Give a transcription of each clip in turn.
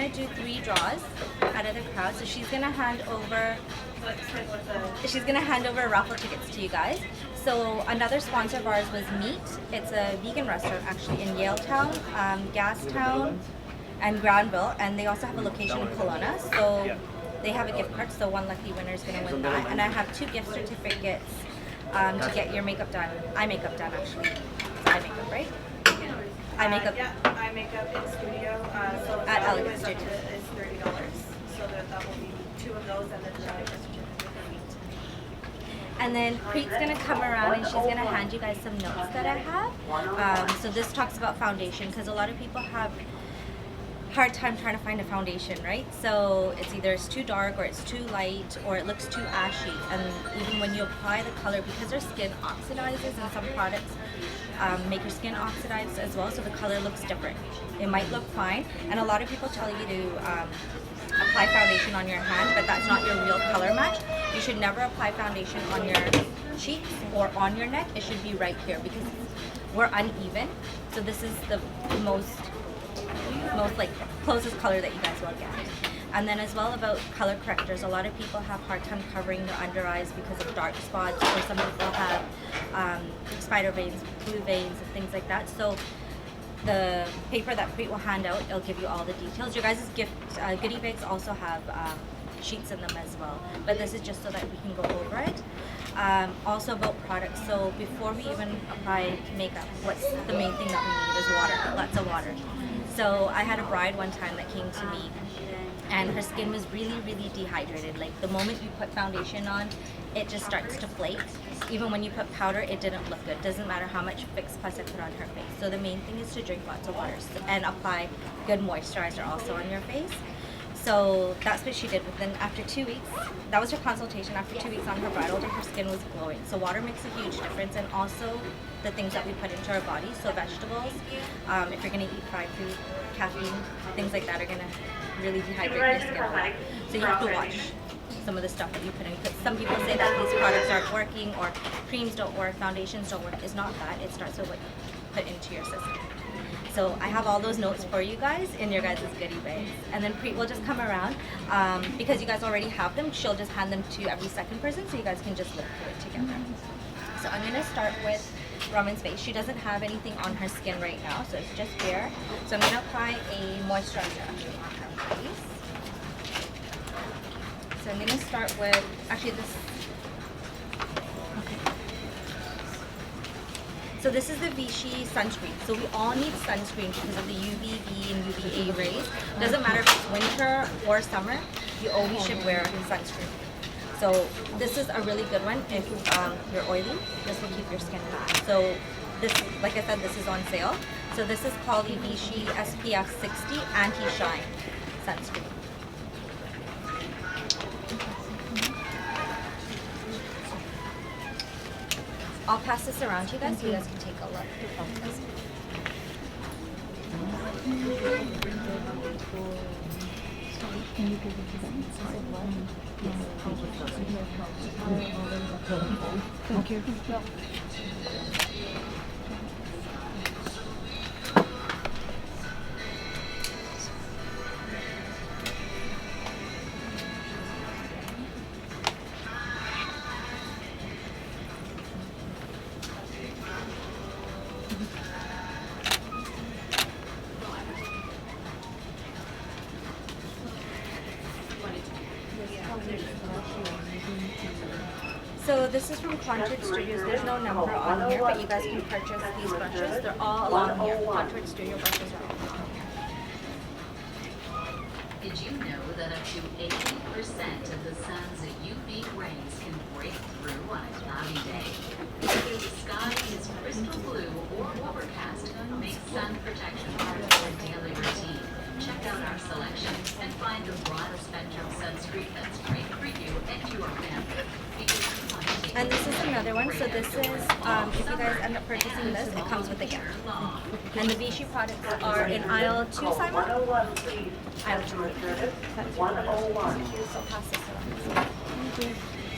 gonna do 3 draws out of the crowd. So she's gonna hand over raffle tickets to you guys. So another sponsor of ours was Meat. It's a vegan restaurant actually in Yaletown, Gastown, and Granville, and they also have a location in Kelowna. So they have a gift card. So one lucky winner is gonna win that. And I have 2 gift certificates to get your makeup done. Eye makeup done actually. It's eye makeup, right? Eye makeup. Yeah, eye makeup in studio. So At value Elegant is up to Studio. is $30. So that will be 2 of those and then the gift certificate for Meat. And then Preet's gonna come around and she's gonna hand you guys some notes that I have. So this talks about foundation because a lot of people have hard time trying to find a foundation, right? So it's either it's too dark or it's too light or it looks too ashy. And even when you apply the color, because our skin oxidizes and some products make your skin oxidize as well, so the color looks different. It might look fine, and a lot of people tell you to apply foundation on your hand, but that's not your real color match. You should never apply foundation on your cheeks or on your neck. It should be right here because we're uneven. So this is the most like closest color that you guys will get. And then as well about color correctors, a lot of people have hard time covering their under eyes because of dark spots, or some people have spider veins, blue veins, and things like that. So the paper that Preet will hand out, it'll give you all the details. Your guys' gift goodie bags also have sheets in them as well, but this is just so that we can go over it. Also about products, so before we even apply makeup, what's the main thing that we need is water, lots of water. So I had a bride one time that came to me and her skin was really, really dehydrated. Like the moment you put foundation on, it just starts to flake. Even when you put powder, it didn't look good. Doesn't matter how much Fix Plus I put on her face. So the main thing is to drink lots of water and apply good moisturizer also on your face. So that's what she did. But then after 2 weeks, that was her consultation. After 2 weeks on her bridal day, her skin was glowing. So water makes a huge difference, and also the things that we put into our body. So vegetables, if you're gonna eat fried food, caffeine, things like that are gonna really dehydrate your skin a lot. So you have to watch some of the stuff that you put in. Because some people say that these products aren't working, or creams don't work, foundations don't work. It's not that. It starts with what you put into your system. So I have all those notes for you guys in your guys' goodie bags. And then Preet will just come around. Because you guys already have them, she'll just hand them to every second person so you guys can just look through it together. So I'm going to start with Raman's face. She doesn't have anything on her skin right now, so it's just bare. So I'm going to apply a moisturizer actually on her face. So I'm going to start with, actually this. So this is the Vichy sunscreen. So we all need sunscreen because of the UVB and UVA rays. Doesn't matter if it's winter or summer, you always should wear sunscreen. So this is a really good one if you're oily. This will keep your skin dry. So this, like I said, this is on sale. So this is called the Vichy SPF 60 Anti-Shine Sunscreen. I'll pass this around to you guys so you guys can take a look. Can you give it to them? Thank you. So this is from Contoured Studios. There's no number on here, but you guys can purchase these brushes. They're all along here. Contoured Studio brushes are all along here. Did you know that up to 80% of the sun's UV rays can break through on a cloudy day? Whether the sky is crystal blue or overcast, make sun protection part of your daily routine. Check out our selection and find the broad spectrum sunscreen that's great for you and your family. And this is another one. So this is, if you guys end up purchasing this, it comes with a gift. And the Vichy products are in aisle 2, Simon? Aisle 2. So pass this around.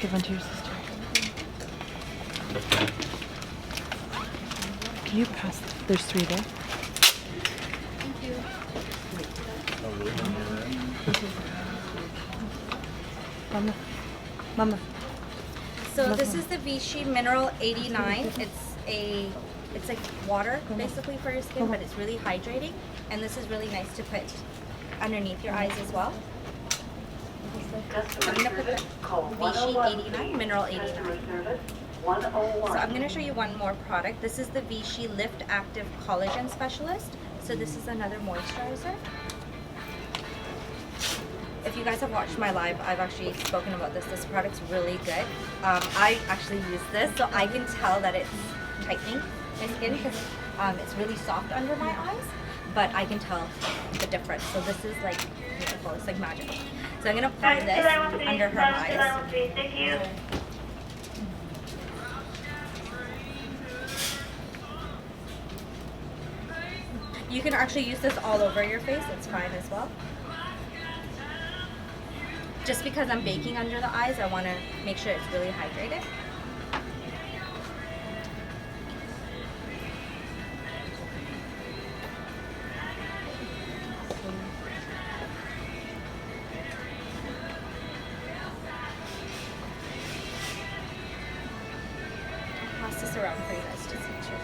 Give one to your sister. Can you pass? There's 3 there. Thank you. Mama. Mama. So this is the Vichy Mineral 89. It's like water basically for your skin, but it's really hydrating. And this is really nice to put underneath your eyes as well. I'm gonna put the Vichy 89, Mineral 89. So I'm gonna show you one more product. This is the Vichy Lift Active Collagen Specialist. So this is another moisturizer. If you guys have watched my live, I've actually spoken about this. This product's really good. I actually use this, so I can tell that it's tightening my skin because it's really soft under my eyes, but I can tell the difference. So this is like beautiful. It's like magical. So I'm gonna apply this under her eyes. Thank you. You can actually use this all over your face. It's fine as well. Just because I'm baking under the eyes, I want to make sure it's really hydrated. I'll pass this around for you guys to see too.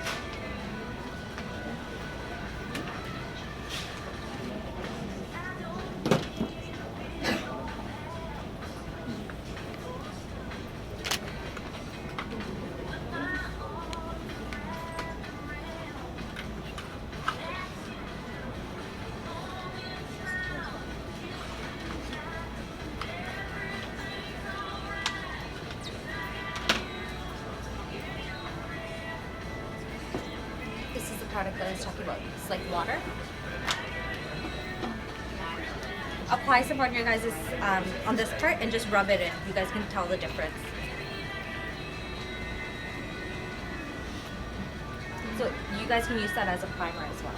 This is the product that I was talking about. It's like water. Apply some on your guys' on this part and just rub it in. You guys can tell the difference. So you guys can use that as a primer as well.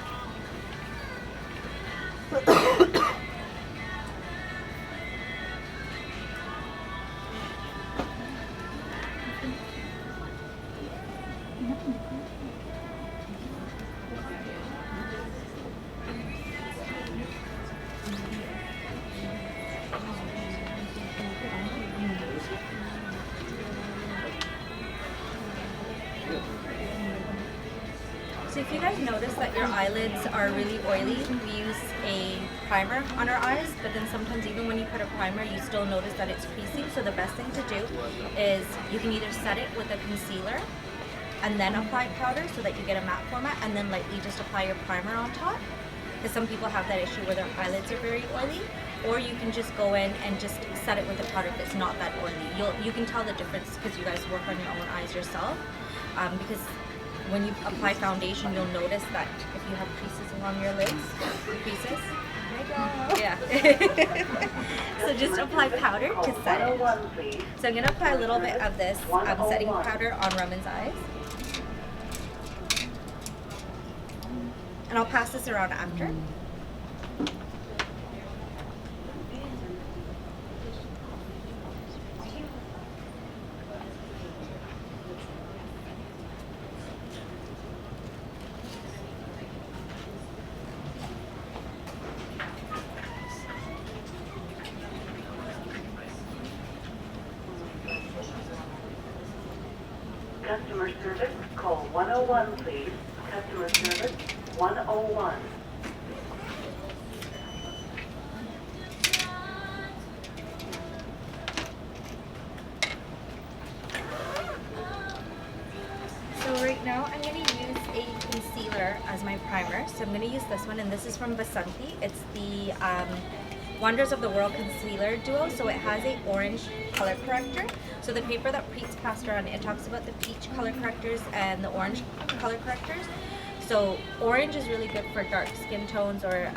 So if you guys notice that your eyelids are really oily, we use a primer on our eyes, but then sometimes even when you put a primer, you still notice that it's creasing. So the best thing to do is you can either set it with a concealer and then apply powder so that you get a matte format, and then lightly just apply your primer on top. Because some people have that issue where their eyelids are very oily. Or you can just go in and just set it with a product that's not that oily. You can tell the difference because you guys work on your own eyes yourself. Because when you apply foundation, you'll notice that if you have creases along your lids, creases. Yeah. So just apply powder to set it. So I'm gonna apply a little bit of this setting powder on Raman's eyes. And I'll pass this around after. Customer service, call 101, please. Customer service, 101. So right now I'm going to use a concealer as my primer. So I'm going to use this one, and this is from Vasanti. It's the Wonders of the World Concealer Duo. So it has a orange color corrector. So the paper that Preet's passed around, it talks about the peach color correctors and the orange color correctors. So orange is really good for dark skin tones, or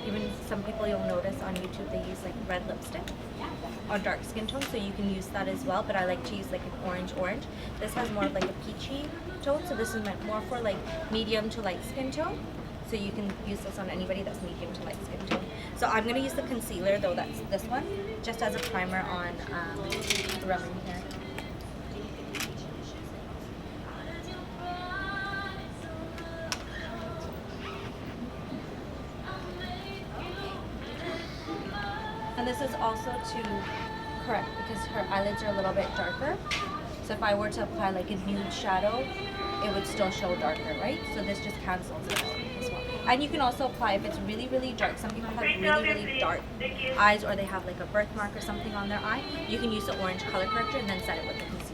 even some people you'll notice on YouTube they use like red lipstick on dark skin tones, so you can use that as well, but I like to use like an orange. This has more of like a peachy tone, so this is meant more for like medium to light skin tone, so you can use this on anybody that's medium to light skin tone. So I'm going to use the concealer though, that's this one, just as a primer on the Raman here. And this is also to correct because her eyelids are a little bit darker. So if I were to apply like a nude shadow, it would still show darker, right? So this just cancels it out as well. And you can also apply if it's really, really dark. Some people have really, really dark eyes, or they have like a birthmark or something on their eye. You can use the orange color corrector and then set it with the concealer.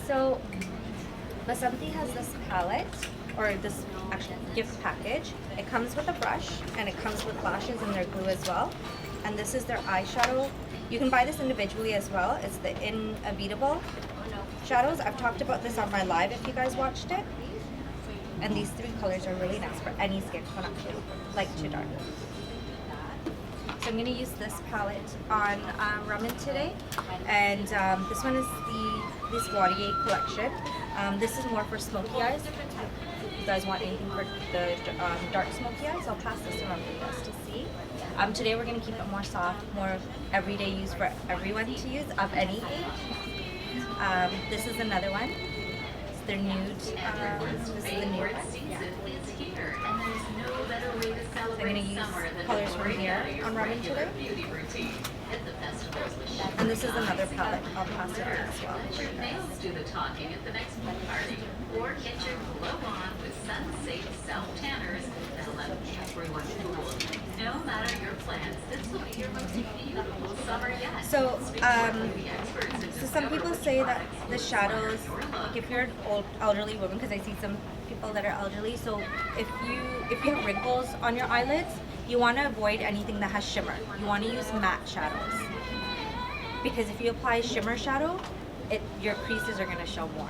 So Vasanti has this palette, or this actually gift package. It comes with a brush and it comes with lashes and their glue as well. And this is their eyeshadow. You can buy this individually as well. It's the Inevitable shadows. I've talked about this on my live if you guys watched it. And these 3 colors are really nice for any skin tone actually, light to dark. So I'm going to use this palette on Raman today, and this one is this Watier collection. This is more for smoky eyes. If you guys want anything for the dark smoky eyes, I'll pass this around for you guys to see. Today we're going to keep it more soft, more everyday use for everyone to use of any age. This is another one. It's their nude. This is the nude one. I'm going to use colors from here on Raman today. And this is another palette. I'll pass it on as well. Let your nails do the talking at the next pool party. Or get your glow on with sun-safe self-tanners that'll let everyone cool. No matter your plans, this will be your most beautiful summer yet. So some people say that the shadows, like if you're an old elderly woman, because I see some people that are elderly, so if you have wrinkles on your eyelids, you want to avoid anything that has shimmer. You want to use matte shadows, because if you apply shimmer shadow, your creases are going to show more.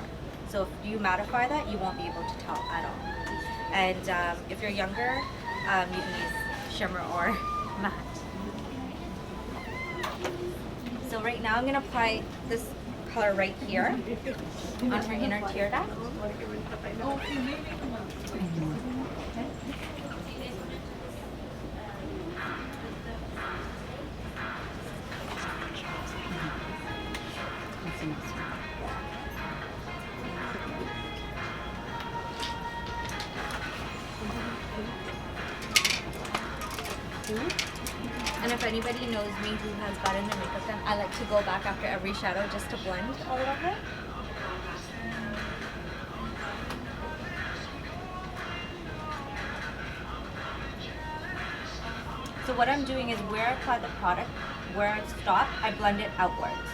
So if you mattify that, you won't be able to tell at all. And if you're younger, you can use shimmer or matte. So right now I'm going to apply this color right here on her inner tear duct. And if anybody knows me who has gotten their makeup done, I like to go back after every shadow just to blend a little bit. So what I'm doing is where I apply the product, where I stop, I blend it outwards.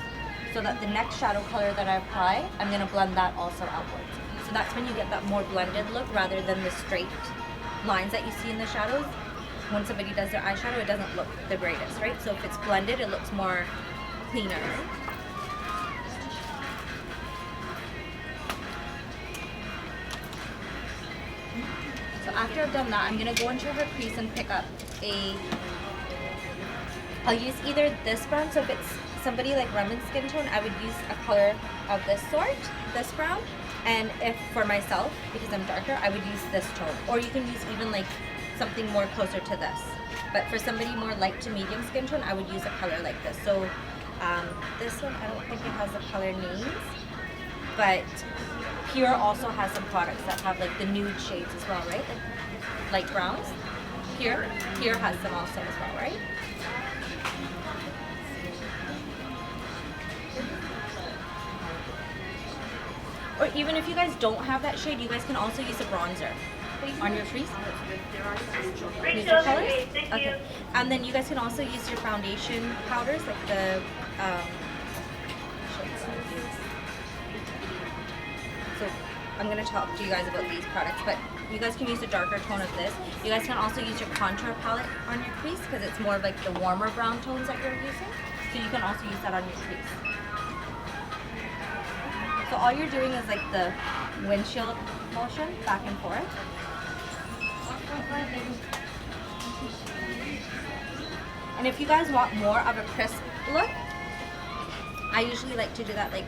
So that the next shadow color that I apply, I'm going to blend that also outwards. So that's when you get that more blended look rather than the straight lines that you see in the shadows. When somebody does their eyeshadow, it doesn't look the greatest, right? So if it's blended, it looks more cleaner. So after I've done that, I'm gonna go into her crease and pick up I'll use either this brown, so if it's somebody like Raman's skin tone, I would use a color of this sort, this brown. And if for myself, because I'm darker, I would use this tone. Or you can use even like something more closer to this. But for somebody more light to medium skin tone, I would use a color like this. So this one, I don't think it has the color names, but Pure also has some products that have like the nude shades as well, right? Like light browns. Pure has some also as well, right? Or even if you guys don't have that shade, you guys can also use a bronzer on your crease. Neutral colors? Okay. And then you guys can also use your foundation powders, like the so I'm going to talk to you guys about these products, but you guys can use a darker tone of this. You guys can also use your contour palette on your crease because it's more of like the warmer brown tones that you're using. So you can also use that on your crease. So all you're doing is like the windshield motion back and forth. And if you guys want more of a crisp look, I usually like to do that like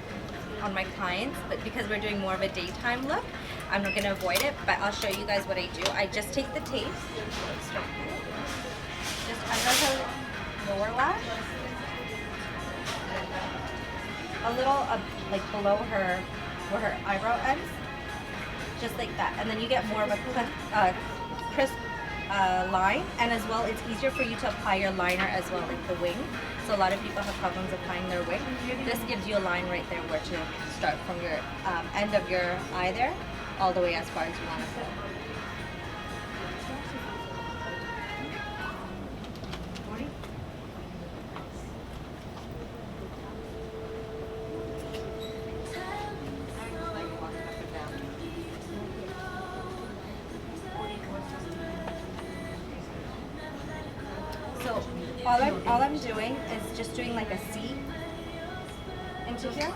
on my clients, but because we're doing more of a daytime look, I'm not gonna avoid it, but I'll show you guys what I do. I just take the tape, just under her lower lash, a little like below her, where her eyebrow ends, just like that. And then you get more of a crisp line, and as well it's easier for you to apply your liner as well, like the wing. So a lot of people have problems applying their wing. This gives you a line right there where to start from your end of your eye there all the way as far as you want to go. So all I'm doing is just doing like a C into here.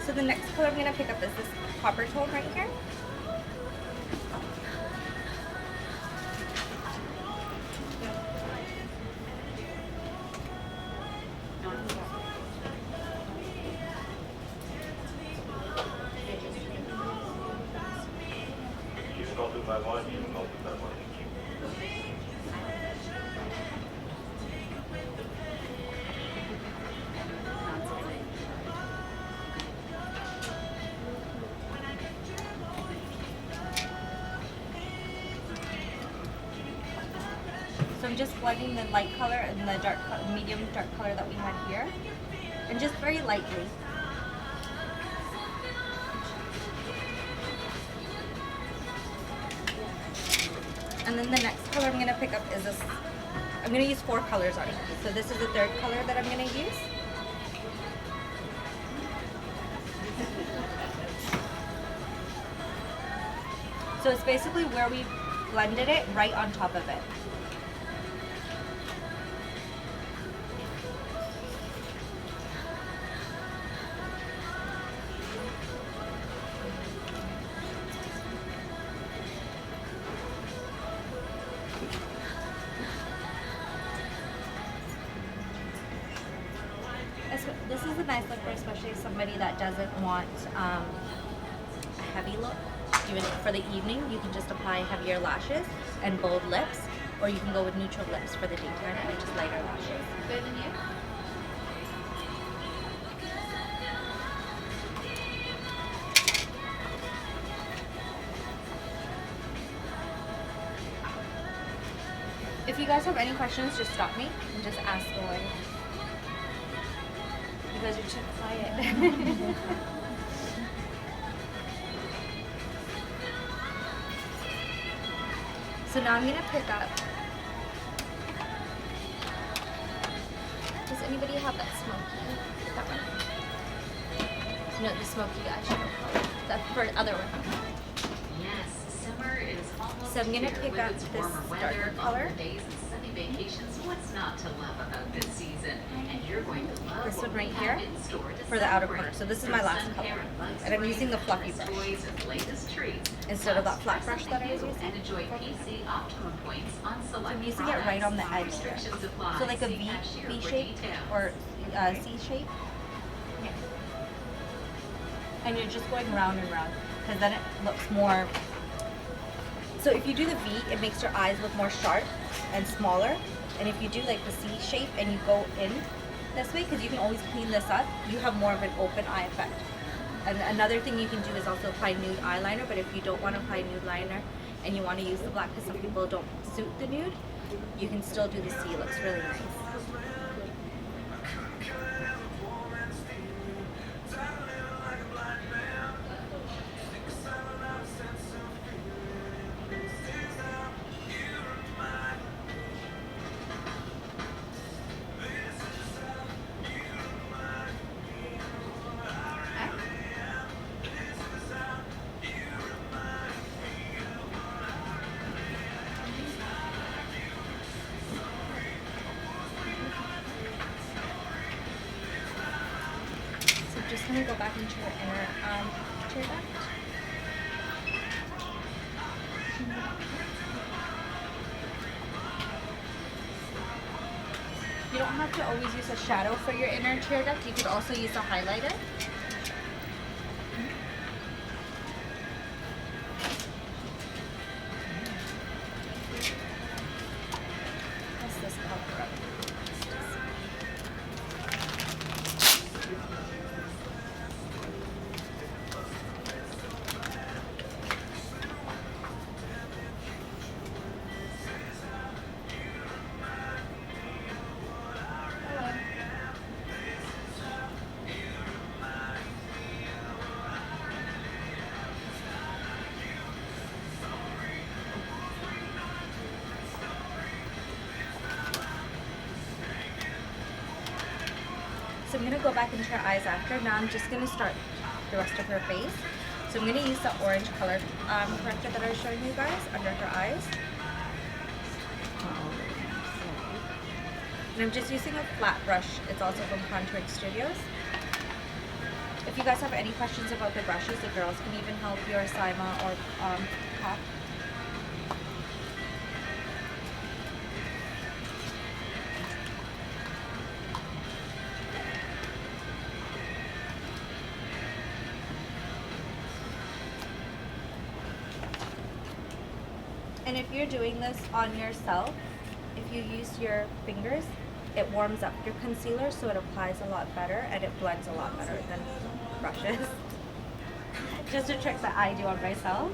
So the next color I'm going to pick up is this copper tone right here. So I'm just blending the light color and the dark, medium dark color that we had here, and just very lightly. And then the next color I'm going to pick up is this. I'm going to use 4 colors on it. So this is the 3rd color that I'm going to use. So it's basically where we blended it right on top of it. This is a nice look for especially somebody that doesn't want a heavy look. Even for the evening, you can just apply heavier lashes and bold lips, or you can go with neutral lips for the daytime and just lighter lashes. Good, and you? If you guys have any questions, just stop me and just ask away. Because you're too quiet. So now I'm going to pick up. Does anybody have that smoky? That one? No, the smoky eyeshadow color. That's for the other one. Yes, summer is almost So I'm going to here. pick With up its this warmer darker weather, color. longer days, and sunny vacations. What's not to love about this season? And you're going to love This what one right we here have in store to for the outer celebrate. corner. So this is From my last sun color. care bug And I'm sprays using the to fluffy Christmas brush toys and latest treats. instead of Plus, that flat dress brush up that I like was you using. and enjoy PC optimum points on So select I'm using it right on the edge there. Restrictions apply. So like a See V cashier for shape details. or C shape. And you're just going round and round because then it looks more. So if you do the V, it makes your eyes look more sharp and smaller. And if you do like the C shape and you go in this way, because you can always clean this up, you have more of an open eye effect. And another thing you can do is also apply nude eyeliner, but if you don't want to apply nude liner and you want to use the black because some people don't suit the nude, you can still do the C. It looks really nice. Just gonna go back into your inner tear duct. You don't have to always use a shadow for your inner tear duct. You could also use a highlighter. What's this color? So I'm going to go back into her eyes after. Now I'm just going to start the rest of her face. So I'm going to use the orange color corrector that I was showing you guys under her eyes. And I'm just using a flat brush. It's also from Contouring Studios. If you guys have any questions about the brushes, the girls can even help you, or Saima or Pat. And if you're doing this on yourself, if you use your fingers, it warms up your concealer, so it applies a lot better and it blends a lot better than brushes. Just a trick that I do on myself.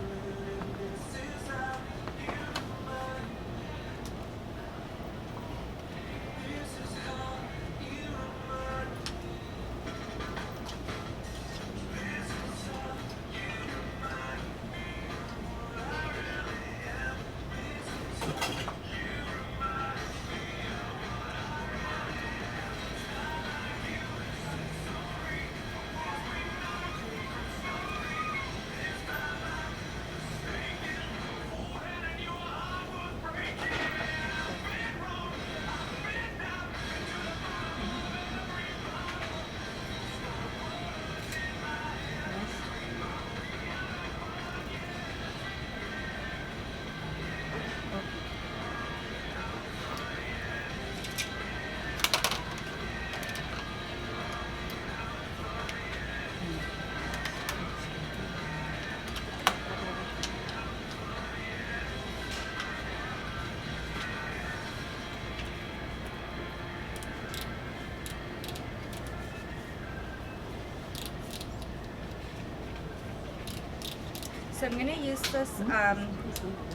So I'm going to use this,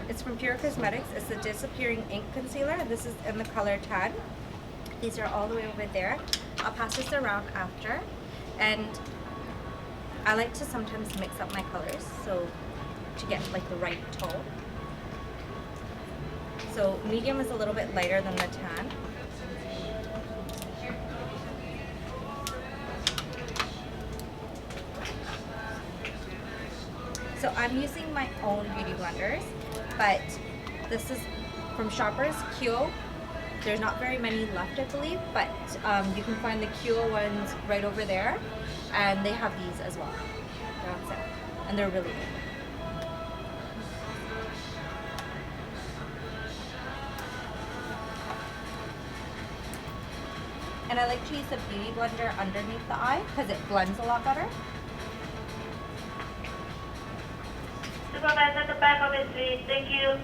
it's from Pur Cosmetics. It's the Disappearing Ink Concealer, and this is in the color Tan. These are all the way over there. I'll pass this around after. And I like to sometimes mix up my colors, so to get like the right tone. So medium is a little bit lighter than the tan. So I'm using my own beauty blenders, but this is from Shoppers, Kyo. There's not very many left, I believe, but you can find the Kyo ones right over there, and they have these as well. They're on sale, and they're really good. And I like to use a beauty blender underneath the eye because it blends a lot better. Supervisor at the back of it, please. Thank you.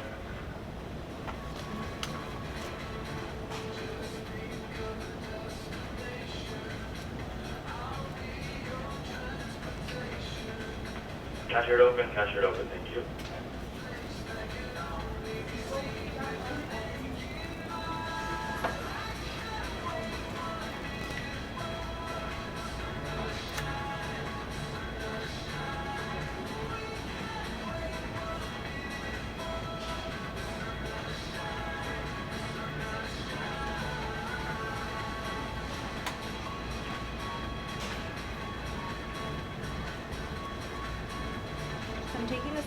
Cashier open, thank you.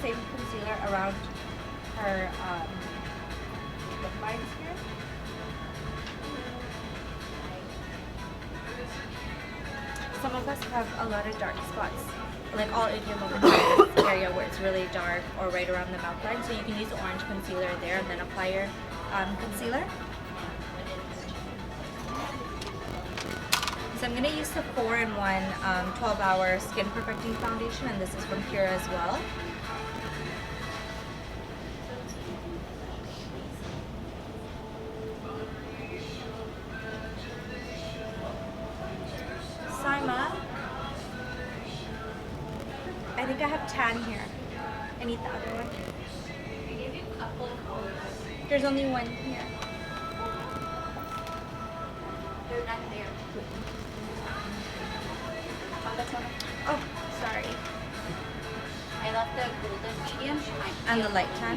same concealer around her lip lines here. Some of us have a lot of dark spots, like all in your lower area where it's really dark or right around the mouth line. So you can use orange concealer there and then apply your concealer. So I'm going to use the 4-in-1 12-hour Skin Perfecting Foundation, and this is from Pur as well. Saima, I think I have tan here. I need the other one. There's only one here. They're not there. Oh, sorry. I love the golden medium. And the light tan.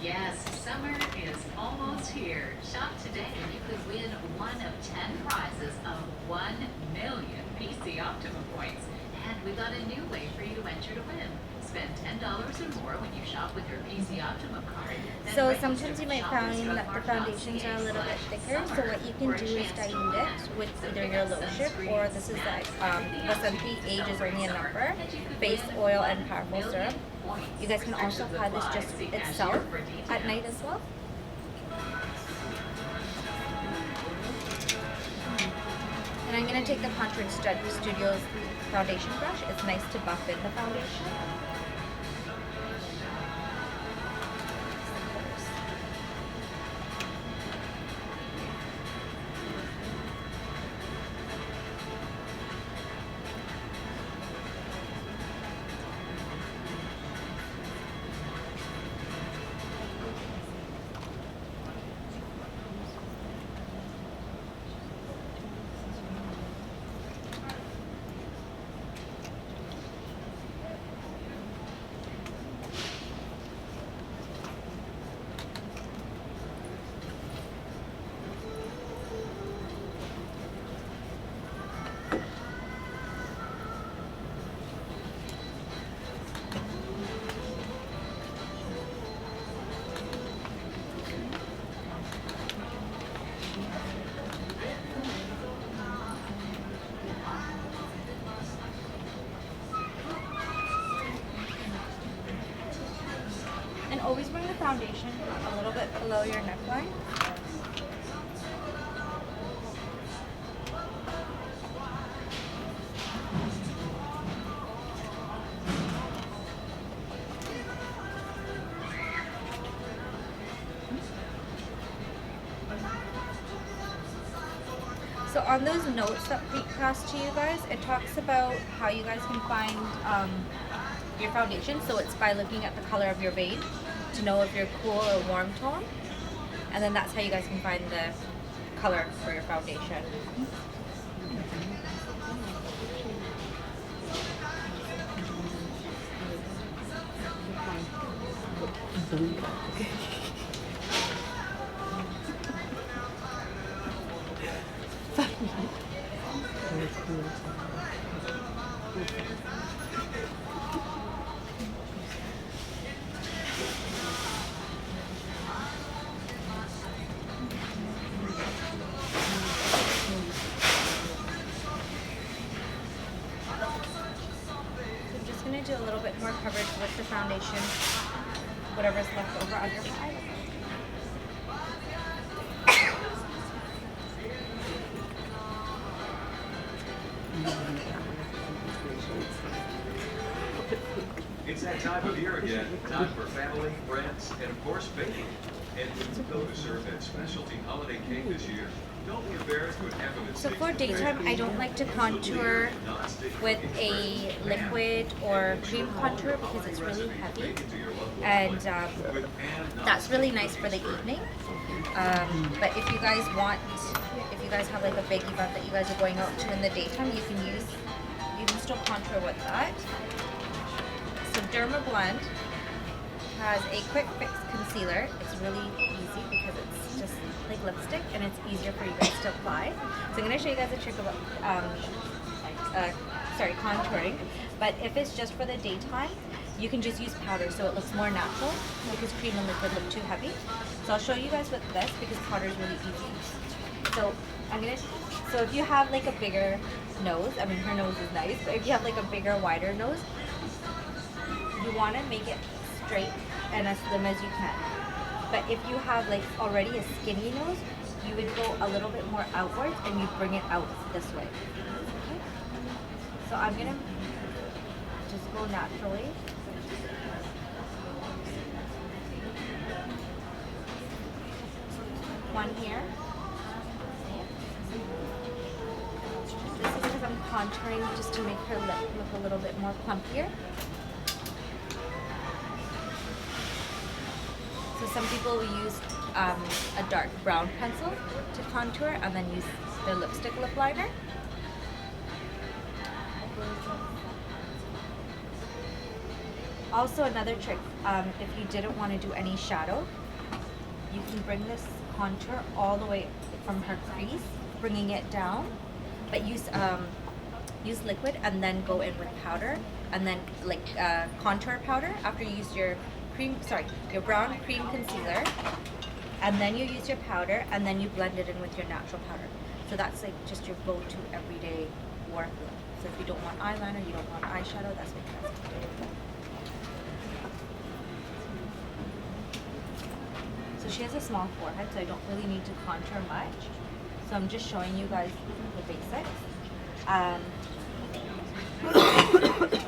Yes, summer is almost here. Shop today and you could win one of 10 prizes of 1 million PC Optimum points. And we've got a new way for you to enter to win. Spend $10 or more when you shop with your PC Optimum card. Then So register sometimes you with might Shoppers find that the Drug Mart foundations are a little bit thicker. So what you can do is dilute it with either your lotion, or this is the Vasanti Age is Only a Number face oil and powerful serum. You guys can also apply this just itself at night as well. And I'm going to take the Pur Cosmetics foundation brush. It's nice to buff in the foundation. And always bring the foundation a little bit below your neckline. So on those notes that Pete passed to you guys, it talks about how you guys can find your foundation. So it's by looking at the color of your vein to know if you're cool or warm tone. And then that's how you guys can find the color for your foundation. I'm just going to do a little bit more coverage with the foundation, whatever's left over under my eye. It's that time of year again. Time for family, friends, and of course baking. And when you go to serve that specialty holiday cake this year, don't be embarrassed to have them in So for daytime, I don't like to contour with a liquid or cream contour because it's really heavy, and that's really nice for the evening. But if you guys want, if you guys have like a big event that you guys are going out to in the daytime, you can still contour with that. So Derma Blend has a quick fix concealer. It's really easy because it's just like lipstick and it's easier for you guys to apply. So I'm going to show you guys a trick about contouring. But if it's just for the daytime, you can just use powder so it looks more natural because cream and liquid look too heavy. So I'll show you guys with this because powder is really easy. So so if you have like a bigger nose, I mean her nose is nice, but if you have like a bigger, wider nose, you want to make it straight and as slim as you can. But if you have like already a skinny nose, you would go a little bit more outwards and you bring it out this way. Okay? So I'm gonna just go naturally. One here. This is because I'm contouring just to make her lip look a little bit more plumpier. So some people will use a dark brown pencil to contour and then use their lipstick lip liner. Also another trick, if you didn't want to do any shadow, you can bring this contour all the way from her crease, bringing it down, but use liquid and then go in with powder, and then like contour powder after you use your brown cream concealer, and then you use your powder, and then you blend it in with your natural powder. So that's like just your go-to everyday work look. So if you don't want eyeliner, you don't want eyeshadow, that's what you guys can do. So she has a small forehead, so I don't really need to contour much. So I'm just showing you guys the basics.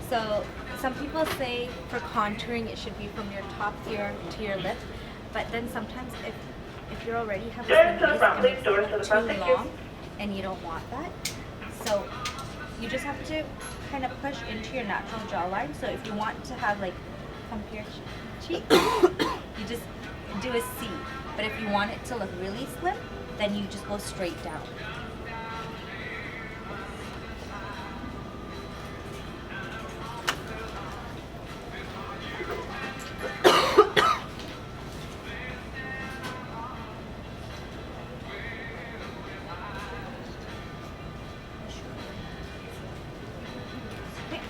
So some people say for contouring it should be from your top ear to your lip, but then sometimes if you already have a slim face and it's too long and you don't want that, so you just have to kind of push into your natural jawline. So if you want to have like plump your cheek, you just do a C. But if you want it to look really slim, then you just go straight down.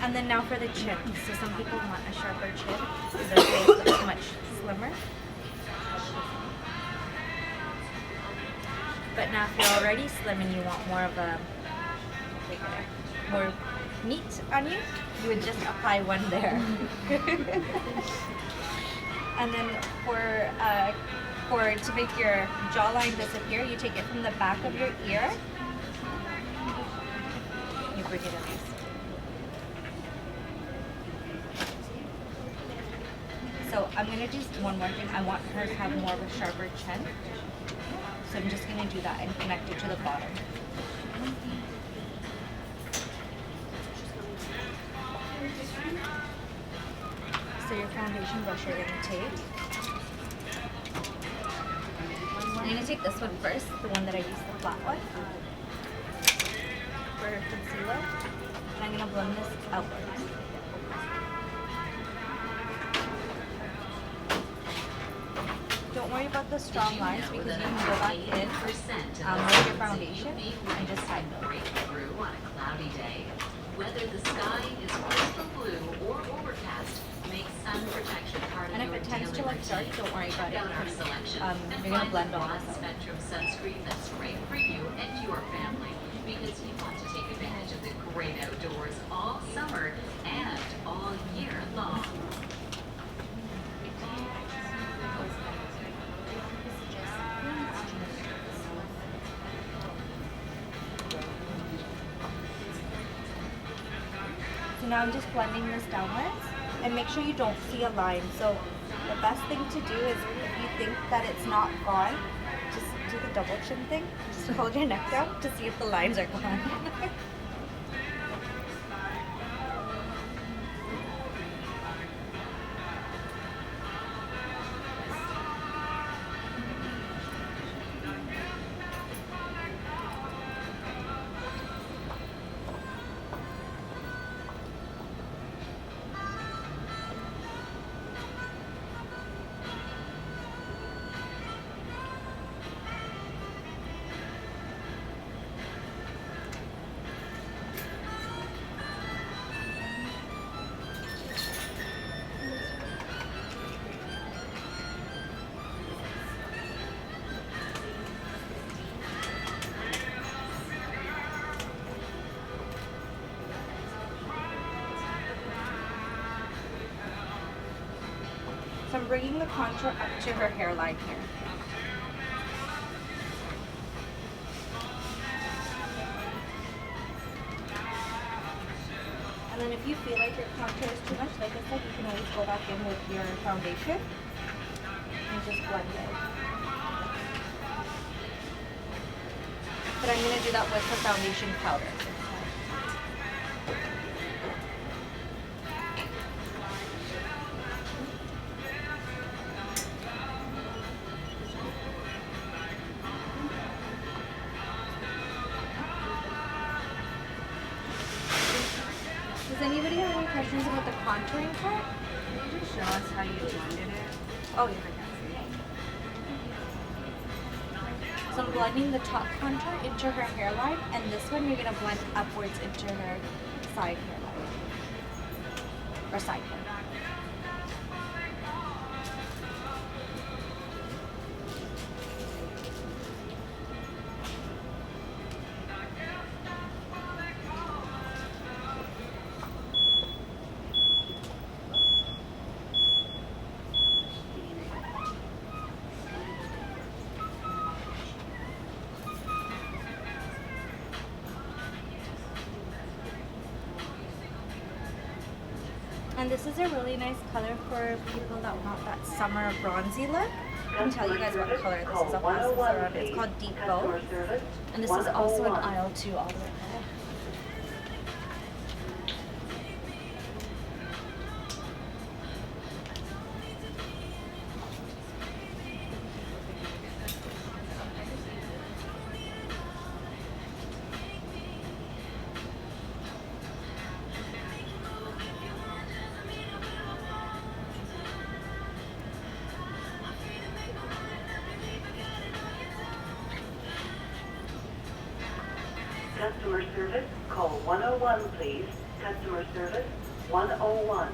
And then now for the chin. So some people want a sharper chin because their face looks much slimmer. But now if you're already slim and you want more of a more neat on you, you would just apply one there. And then to make your jawline disappear, you take it from the back of your ear. You bring it in. So I'm going to do one more thing. I want her to have more of a sharper chin. So I'm just going to do that and connect it to the bottom. So your foundation brush you're going to take. I'm going to take this one first, the one that I used, the flat one, for concealer. And I'm going to blend this outwards. Don't worry about the strong lines because you can go back in with your foundation and just hide those. Breakthrough on a cloudy day. Whether the sky is crystal blue or overcast, make sun protection part of And if your it tends daily to look dark, routine. don't worry about it Check out our because selection and you're going to find blend the all broad this out. spectrum sunscreen that's right for you and your family, because you want to take advantage of the great outdoors all summer and all year long. So now I'm just blending this downwards, and make sure you don't see a line. So the best thing to do is if you think that it's not gone, just do the double chin thing. Just hold your neck down to see if the lines are gone. So I'm bringing the contour up to her hairline here. And then if you feel like your contour is too much, like I said, you can always go back in with your foundation and just blend it. But I'm going to do that with the foundation powder. Does anybody have any questions about the contouring part? Can you just show us how you blended it? Oh, yeah. So I'm blending the top contour into her hairline, and this one you're going to blend upwards into her side hairline. Or side hair. And this is a really nice color for people that want that summer bronzy look. I can tell you guys what color this is. I'll pass this around. It's called Deep Gold. And this is also an aisle 2 all the way there. Customer service, call 101, please. Customer service, 101.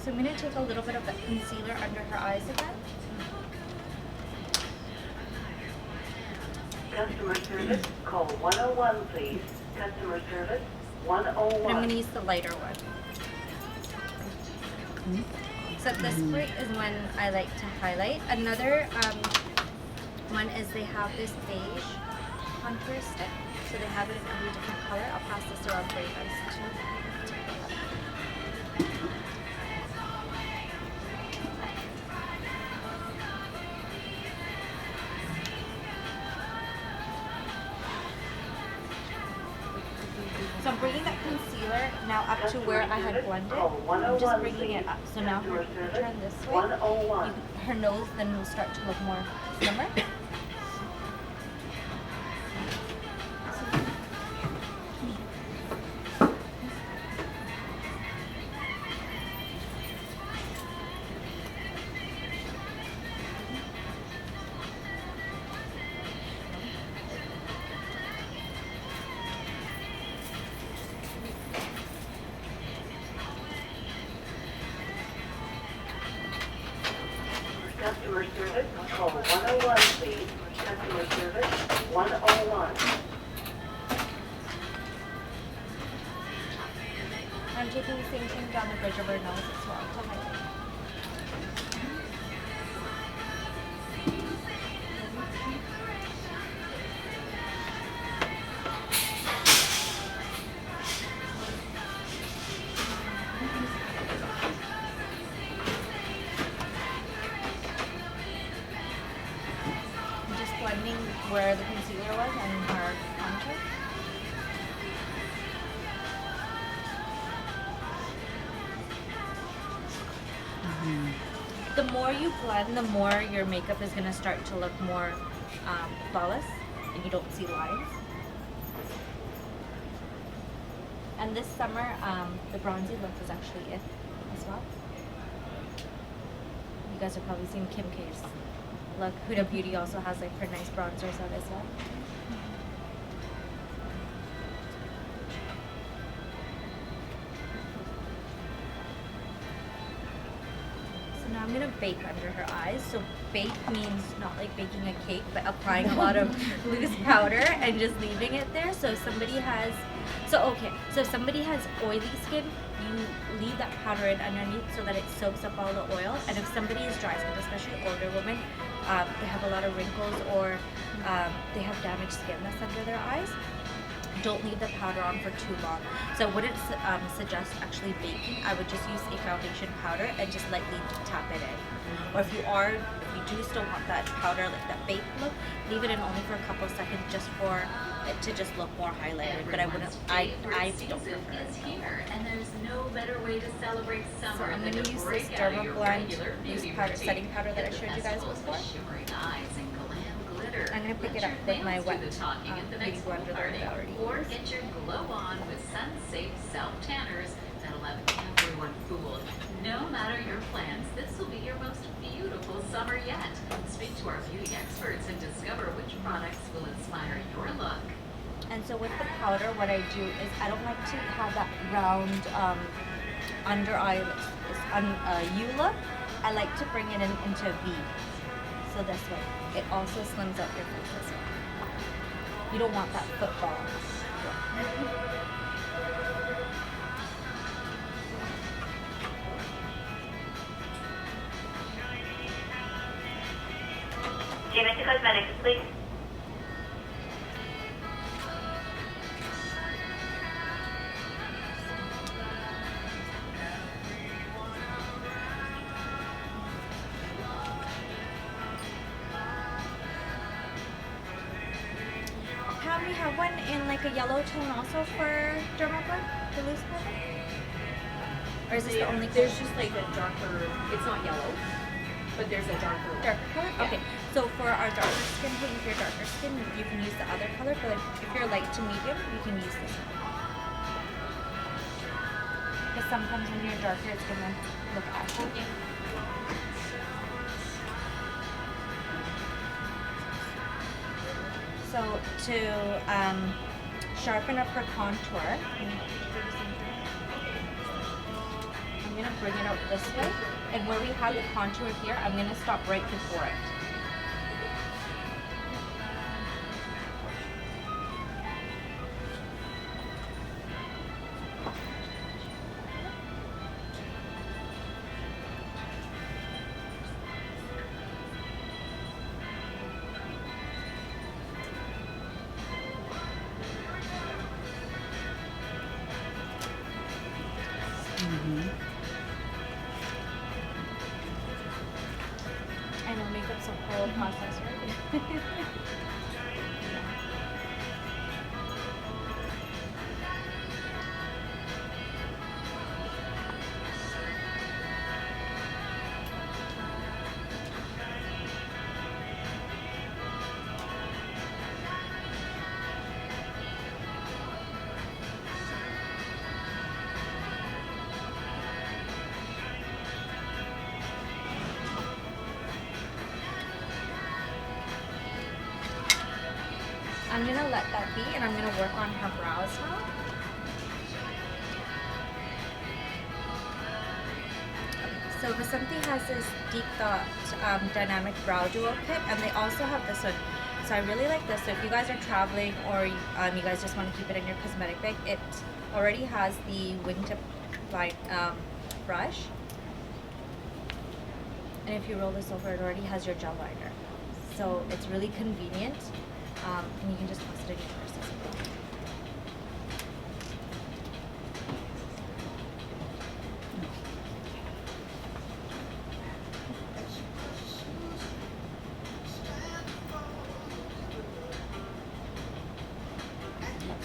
So I'm going to take a little bit of the concealer under her eyes again. Customer service, call 101, please. Customer service, And I'm 101. going to use the lighter one. So this part is when I like to highlight. Another one is they have this beige contour stick. So they have it in every different color. I'll pass this around for you guys too. So I'm bringing that concealer now up to where I had blended. I'm just bringing it up. So now her turn this way. 101. Her nose then will start to look more slimmer. Customer service, call 101, please. Customer service, 101. I'm taking the same thing down the bridge of her nose as well to highlight. I'm just blending where the concealer was and her contour. The more you blend, the more your makeup is going to start to look more flawless and you don't see lines. And this summer, the bronzy look is actually it as well. You guys have probably seen Kim K's look. Huda Beauty also has like her nice bronzers out as well. now I'm gonna bake under her eyes. So bake means not like baking a cake, but applying a lot of loose powder and just leaving it there. So if somebody has, so if somebody has oily skin, you leave that powder in underneath so that it soaks up all the oil. And if somebody is dry skin, especially older women, they have a lot of wrinkles or they have damaged skin that's under their eyes, don't leave the powder on for too long. So I wouldn't suggest actually baking. I would just use a foundation powder and just lightly tap it in. Or if you do still want that powder, like that baked look, leave it in only for a couple seconds just for it to just look more highlighted. But I wouldn't, I don't prefer Is it. here, and there's no better way to celebrate summer So I'm than going to to use break this out of your Derma blend regular loose beauty powder, routine. setting powder that I Get the showed you guys festivals before. with shimmering eyes and glam glitter. I'm going to pick Let it up your with my nails do wet the talking at the beauty next blender that party. I already Or used. get your glow on with sun-safe self-tanners that'll have everyone fooled. No matter your plans, this will be your most beautiful summer yet. Speak to our beauty experts and discover which products will inspire your look. And so with the powder, what I do is I don't like to have that round under eye U look. I like to bring it into V. So this way. It also slims out your face as well. You don't want that football. Vasanti Cosmetics, please. Pam, we have one in like a yellow tone also for Derma blend, the loose powder? Or is this the only color? There's just like a darker, it's not yellow, but there's a darker one. Darker color? Okay. So for our darker skin, if you're darker skin, you can use the other color. But if you're light to medium, you can use this one. Because sometimes when you're darker, it's gonna look ashy. So to sharpen up her contour, I'm gonna bring it out this way, and where we have the contour here, I'm gonna stop right before it. I know makeup's a whole process, right? I'm gonna let that be, and I'm gonna work on her brows now. So Vasanti has this Deep Thought Dynamic Brow Duo Kit, and they also have this one. So I really like this. So if you guys are traveling or you guys just want to keep it in your cosmetic bag, it already has the wingtip line brush. And if you roll this over, it already has your gel liner. So it's really convenient. And you can just toss it in your purse as well.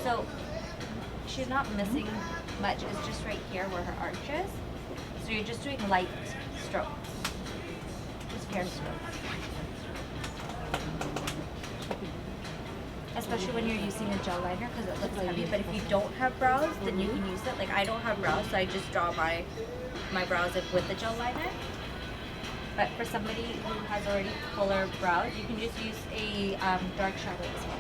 So she's not missing much. It's just right here where her arch is. So you're just doing light strokes, just hair strokes. Especially when you're using a gel liner because it looks heavy. But if you don't have brows, then you can use it. Like I don't have brows, so I just draw my brows in with the gel liner. But for somebody who has already fuller brows, you can just use a dark shadow as well.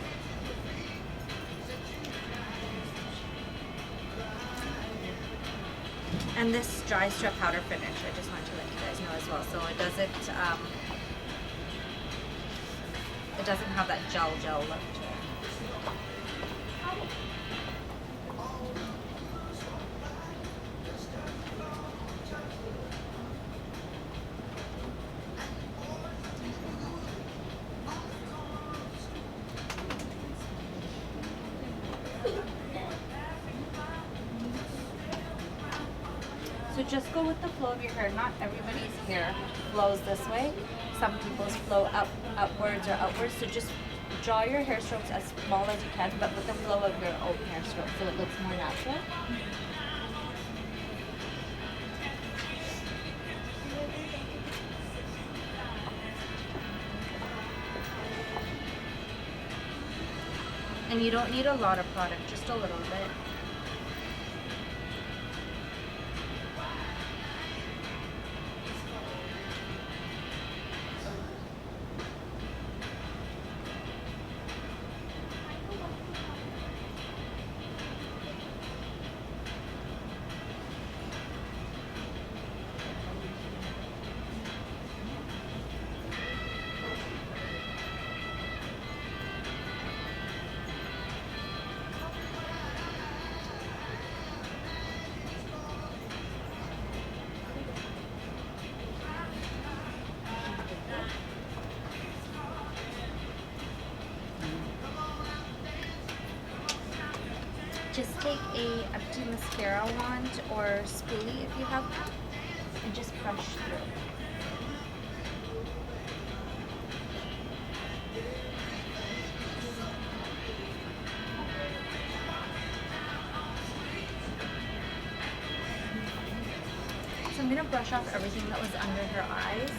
And this dries to a powder finish. I just want to let you guys know as well. So it doesn't have that gel look to it. So just go with the flow of your hair. Not everybody's hair flows this way. Some people's flow upwards or outwards. So just draw your hair strokes as small as you can, but with the flow of your own hair stroke, so it looks more natural. And you don't need a lot of product, just a little bit. Just take a empty mascara wand or spoolie if you have one, and just brush through. So I'm gonna brush off everything that was under her eyes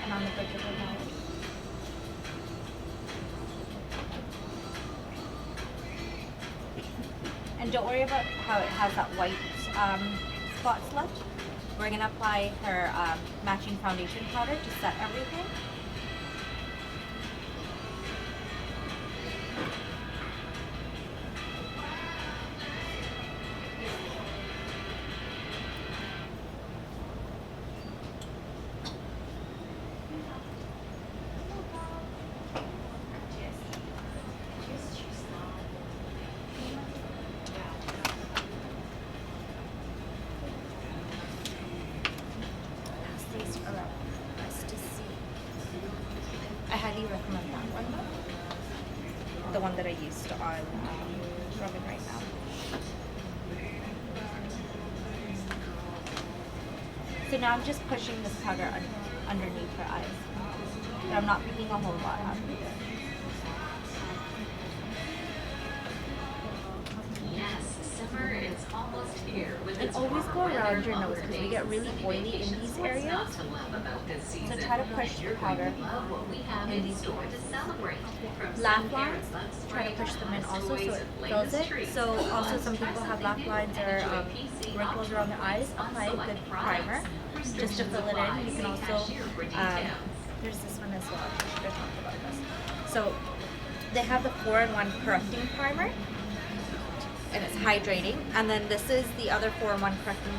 and on the bridge of her nose. And don't worry about how it has that white spots left. We're gonna apply her matching foundation powder to set everything. I highly recommend that one though. The one that I used on Raman right now. So now I'm just pushing this powder underneath her eyes. But I'm not picking a whole lot out of it. And always go around your nose because we get really oily in these areas. So try to push the powder in these areas. Laugh lines, try to push them in also so it fills it. So also some people have laugh lines or wrinkles around their eyes. Apply a good primer just to fill it in. You can also, there's this one as well. I should have talked about this. So they have the 4-in-1 correcting primer. And it's hydrating, and then this is the other 4-in-1 correcting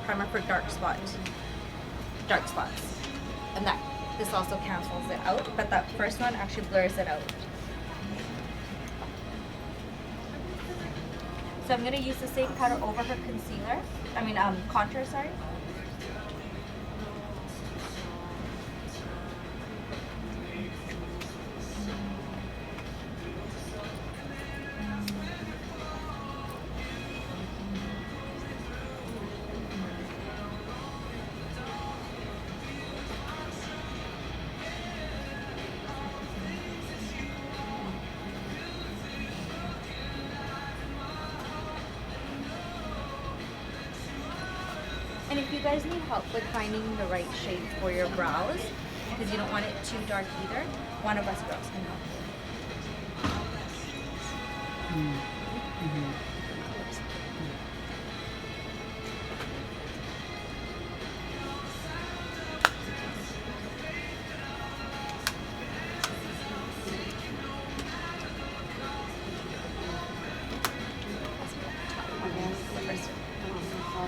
primer for dark spots, and this also cancels it out, but that first one actually blurs it out. So I'm going to use the same powder over her contour, sorry. And if you guys need help with finding the right shade for your brows, because you don't want it too dark either, one of us girls can help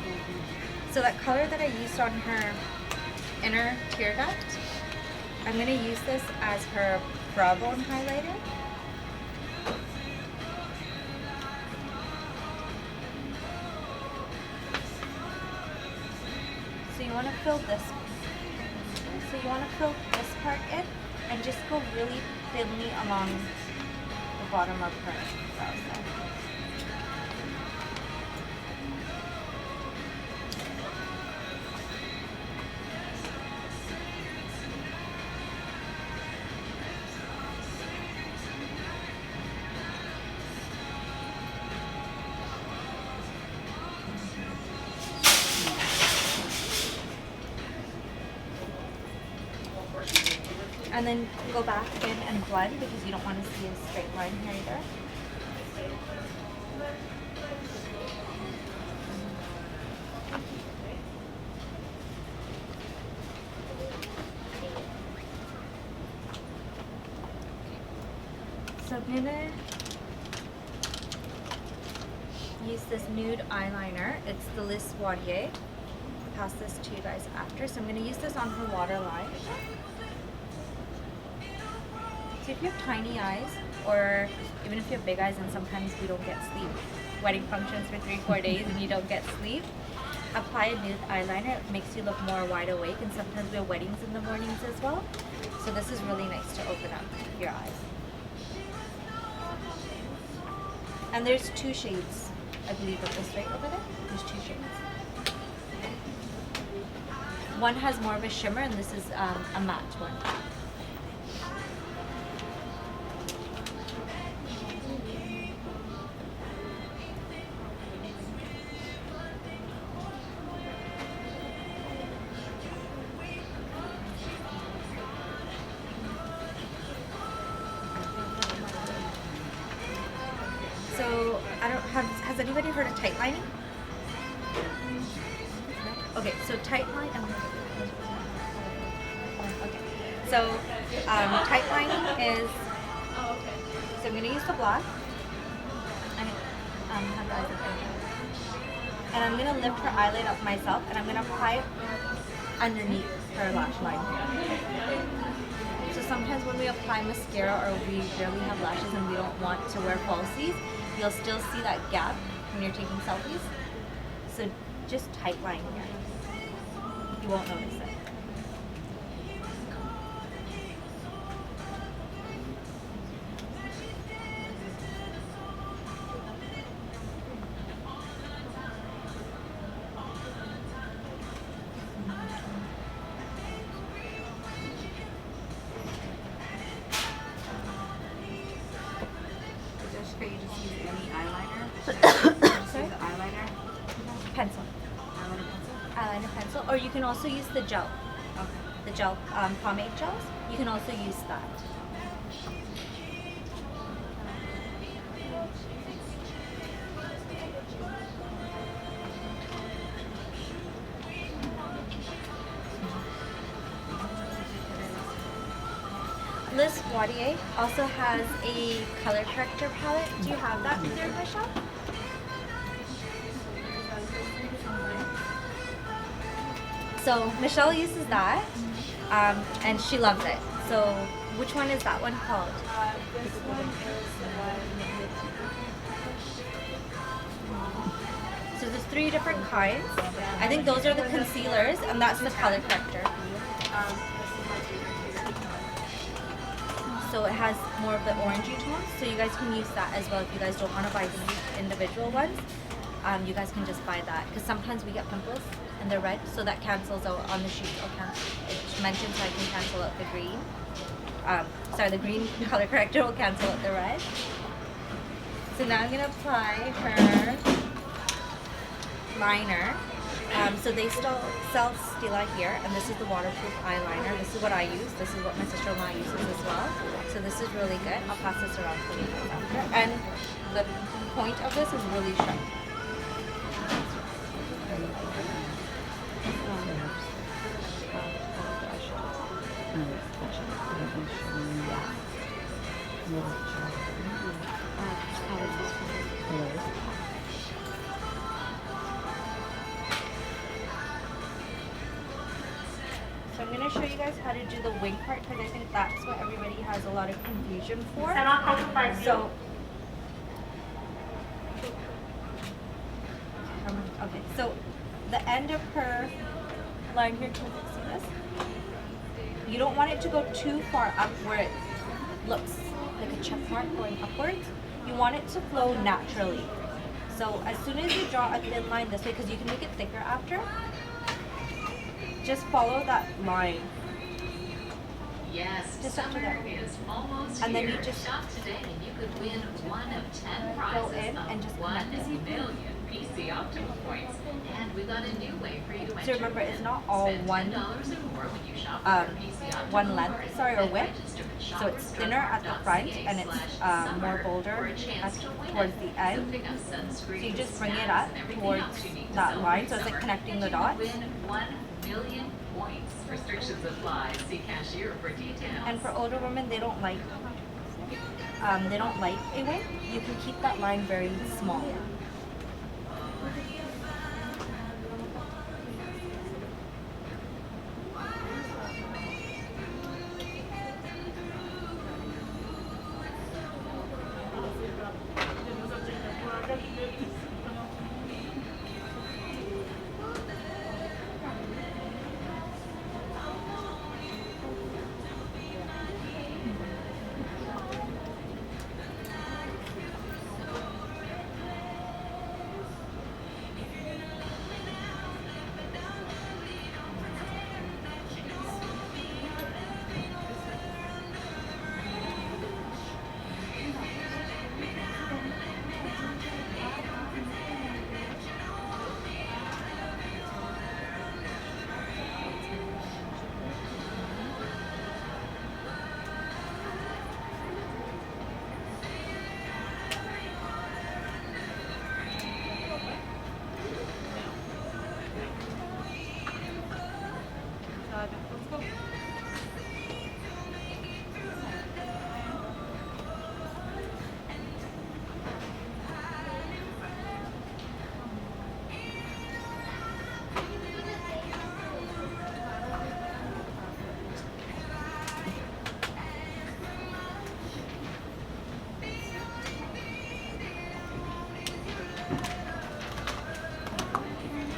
you. So that color that I used on her inner tear duct, I'm going to use this as her brow bone highlighter. So you want to fill this. So you want to fill this part in and just go really thinly along the bottom of her brows there. And then go back in and blend because you don't want to see a straight line here either. So I'm gonna use this nude eyeliner. It's the Lise Watier. I'll pass this to you guys after. So I'm gonna use this on her waterline. So if you have tiny eyes, or even if you have big eyes and sometimes we don't get sleep, wedding functions for 3-4 days and you don't get sleep, apply a nude eyeliner. It makes you look more wide awake, and sometimes we have weddings in the mornings as well. So this is really nice to open up your eyes. And there's 2 shades, I believe, of this right over there. There's 2 shades. One has more of a shimmer, and this is a matte one. So, has anybody heard of tight lining? No? Okay, so tight line, okay. So, tight lining is, so I'm going to use the black, and have the eyes open. And I'm going to lift her eyelid up myself, and I'm going to apply it underneath her lash line. So sometimes when we apply mascara or we barely have lashes and we don't want to wear falsies, you'll still see that gap when you're taking selfies. So just tight line here. You won't notice it. For you just use any eyeliner? Sorry? The eyeliner? Pencil. Eyeliner pencil? Eyeliner pencil. Or you can also use the gel. Okay. The gel, pomade gels. You can also use that. Lise Watier also has a color corrector palette. Do you have that there, Michelle? So Michelle uses that, and she loves it. So which one is that one called? This one is So there's 3 different kinds. I think those are the concealers, and that's the color corrector. So it has more of the orangey tones, so you guys can use that as well if you guys don't want to buy the individual ones. You guys can just buy that, because sometimes we get pimples and they're red, so that cancels out on the sheet. It mentions I can cancel out the green. The green color corrector will cancel out the red. So now I'm going to apply her liner. So they still sell Stila here, and this is the waterproof eyeliner. This is what I use. This is what my sister-in-law uses as well. So this is really good. I'll pass this around for you guys after. And the point of this is really sharp. show you guys how to do the wing part because I think that's what everybody has a lot of confusion for. So, okay, so the end of her line here, can you see this? You don't want it to go too far up where it looks like a check mark going upwards. You want it to flow naturally. So as soon as you draw a thin line this way, because you can make it thicker after, just follow that line. Yes, Just up to summer there. is almost And then here. you just Shop today and you could win one of 10 go prizes in of and just 1 connect it. million PC Optimal points. And we've got a new way for you to enter. So remember, it's not all Spend one, $10 or more when you shop with your PC Optimal one card, length, sorry, or then width. register at So it's thinner at the front and it's more shoppercraft.ca/summer bolder for a chance to win. towards the end. So pick up sunscreen, So you just bring it snacks, up and everything towards else you need to that line, celebrate so it's like summer. connecting the And you dots. win 1 million points. Restrictions apply. See cashier for details. And for older women, they don't like a wing. You can keep that line very small.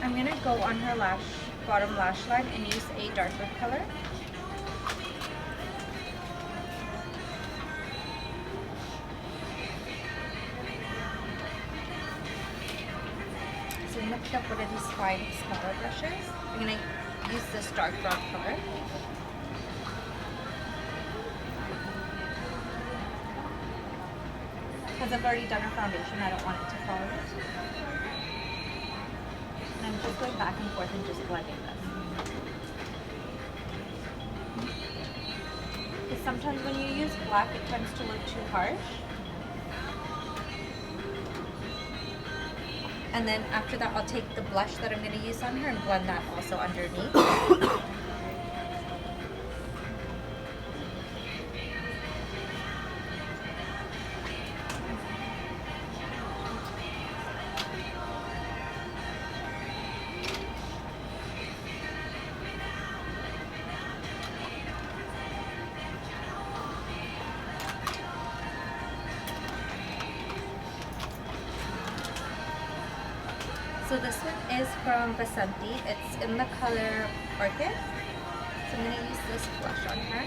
I'm gonna go on her bottom lash line and use a darker color. So I'm gonna pick up one of these fine smaller brushes. I'm gonna use this dark brown color. Because I've already done her foundation, I don't want it to fall in. And I'm just going back and forth and just blending this. Because sometimes when you use black, it tends to look too harsh. And then after that, I'll take the blush that I'm going to use on her and blend that also underneath. So this one is from Vasanti. It's in the color Orchid. So I'm going to use this blush on her.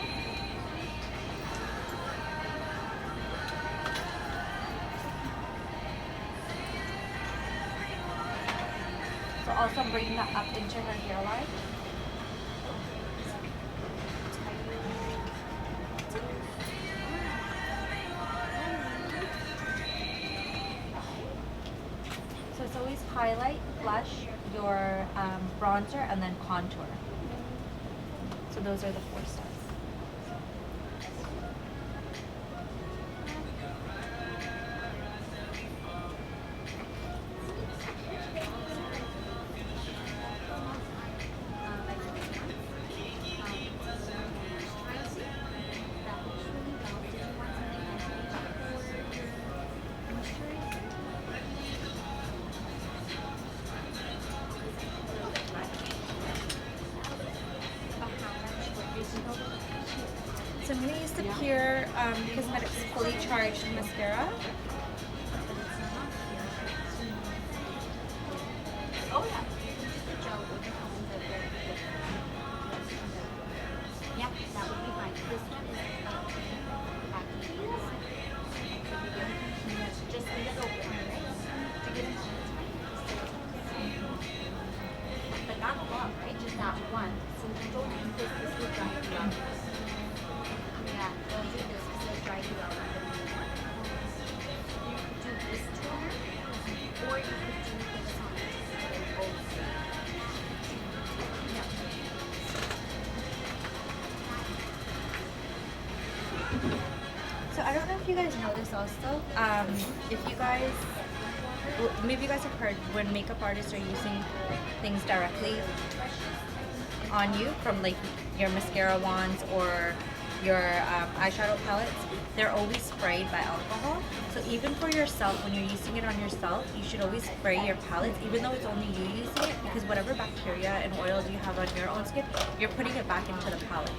So also I'm bringing that up into her hairline. So it's always highlight, blush, your bronzer, and then contour. So those are the 4 steps. Pur Cosmetics Fully Charged Mascara. Oh, yeah. Yeah, that would be fine. This one is just leave it open, right? To get it but not a lot, right? Just that one. So don't use this. This will dry you out. Yeah, don't do this because it'll dry you out. You could do this toner, or you could do this on it. So I don't know if you guys know this also. If you guys, well, maybe you guys have heard when makeup artists are using things directly on you from like your mascara wands or your eyeshadow palettes, they're always sprayed by alcohol. So even for yourself, when you're using it on yourself, you should always spray your palettes, even though it's only you using it, because whatever bacteria and oils you have on your own skin, you're putting it back into the palette.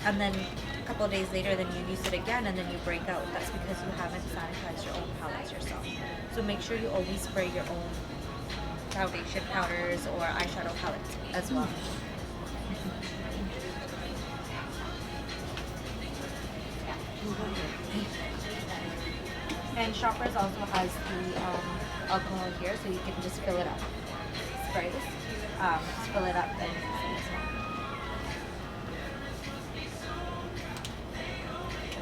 And then a couple of days later, then you use it again, and then you break out. That's because you haven't sanitized your own palettes yourself. So make sure you always spray your own foundation powders or eyeshadow palettes as well. And Shoppers also has the alcohol here, so you can just fill it up. Spray this, just fill it up and use it as well.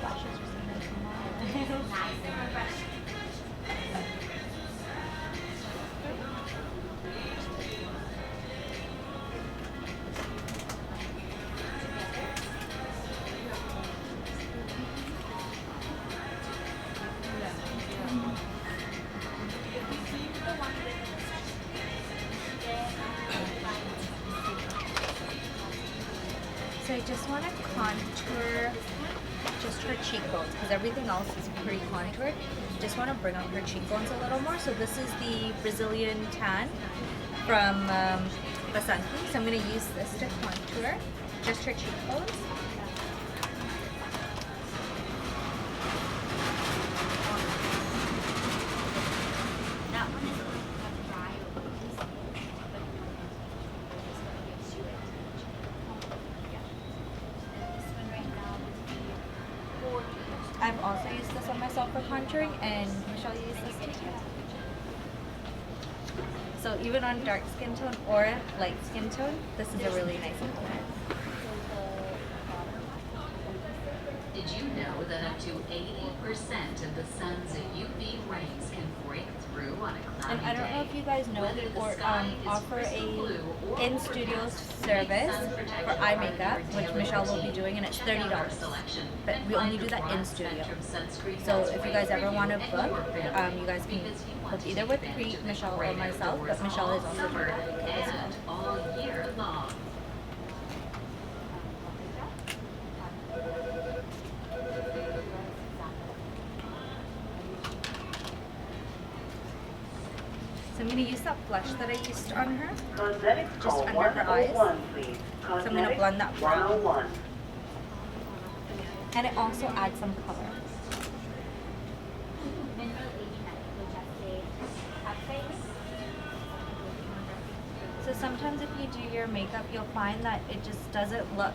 Lashes are so nice and long. Nice and refreshing. So I just want to contour just her cheekbones because everything else is pretty contoured. Just want to bring out her cheekbones a little more. So this is the Brazilian tan from Vasanti. So I'm going to use this to contour just her cheekbones. That one is going to have dry over this, but this one gives you it. Yeah. And this one right now would be 40. I've also used this on myself for contouring, and Michelle used this too. So even on dark skin tone or light skin tone, this is a really nice color. Did you know that up to 80% of the sun's UV rays can break through on a cloudy And I don't know day? if you guys know, Whether the or sky is offer crystal a blue or in-studio overcast, service sun protection for eye part of makeup, your which daily Michelle will be routine. doing, and it's Check out our $30. selection But and we only find do a that in broad studio. spectrum sunscreen So that's if you right guys for ever want to and book, your family. you guys can Because you want book to either take with advantage Preet, of the Michelle, or great myself, outdoors but Michelle is all also summer doing it as well. and all year long. So I'm going to use that blush that I used on her. Cosmetics Just call under her eyes. 101, please. I'm gonna Cosmetics blend that brown. 101. And it also adds some color. Mineral 89, which I say a face. So sometimes if you do your makeup, you'll find that it just doesn't look,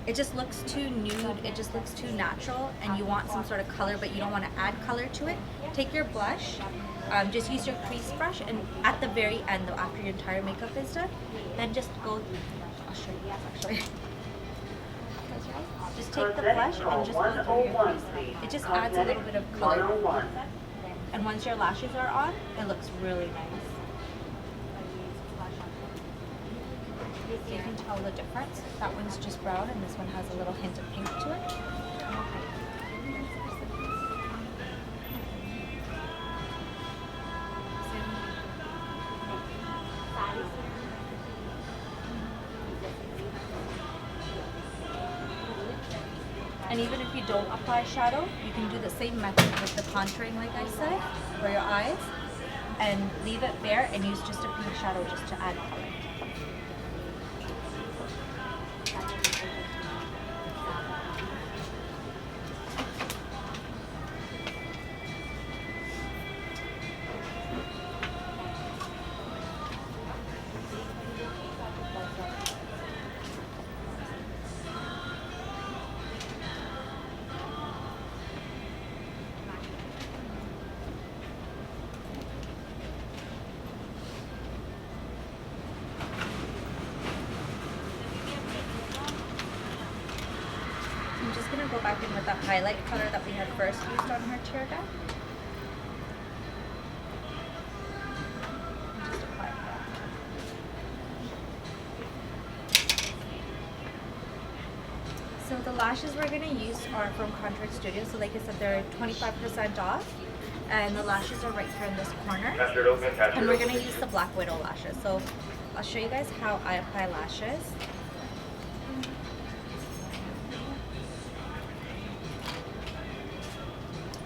it just looks too nude, it just looks too natural, and you want some sort of color, but you don't want to add color to it. Take your blush, just use your crease brush, and at the very end though, after your entire makeup is done, then just go, I'll show you actually. Just take the blush and just go through your 101, crease. please. It just adds a little bit of color. 101. And once your lashes are on, it looks really nice. So you can tell the difference. That one's just brown and this one has a little hint of pink to it. And even if you don't apply shadow, you can do the same method with the contouring like I said, for your eyes, and leave it bare and use just a pink shadow just to add color. with the highlight color that we had first used on her tear gun. Just apply that. So the lashes we're going to use are from Focusfilmstudios. Studios. So like I said, they're 25% off. And the lashes are right here in this corner. Cashier's open, cashier's And we're open. going to use the Black Widow lashes. So I'll show you guys how I apply lashes.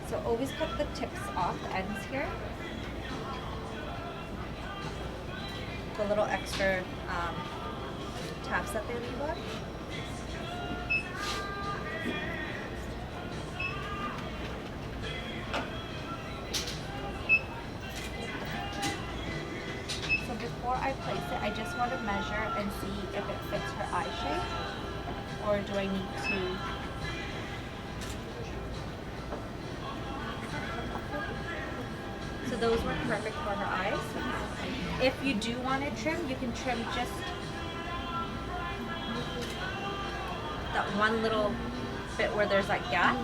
So always cut the tips off, the ends here. The little extra tabs that they leave on. So before I place it, I just want to measure and see if it fits her eye shape, or do I need to So those work perfect for her eyes. If you do want to trim, you can trim just that one little bit where there's that gap.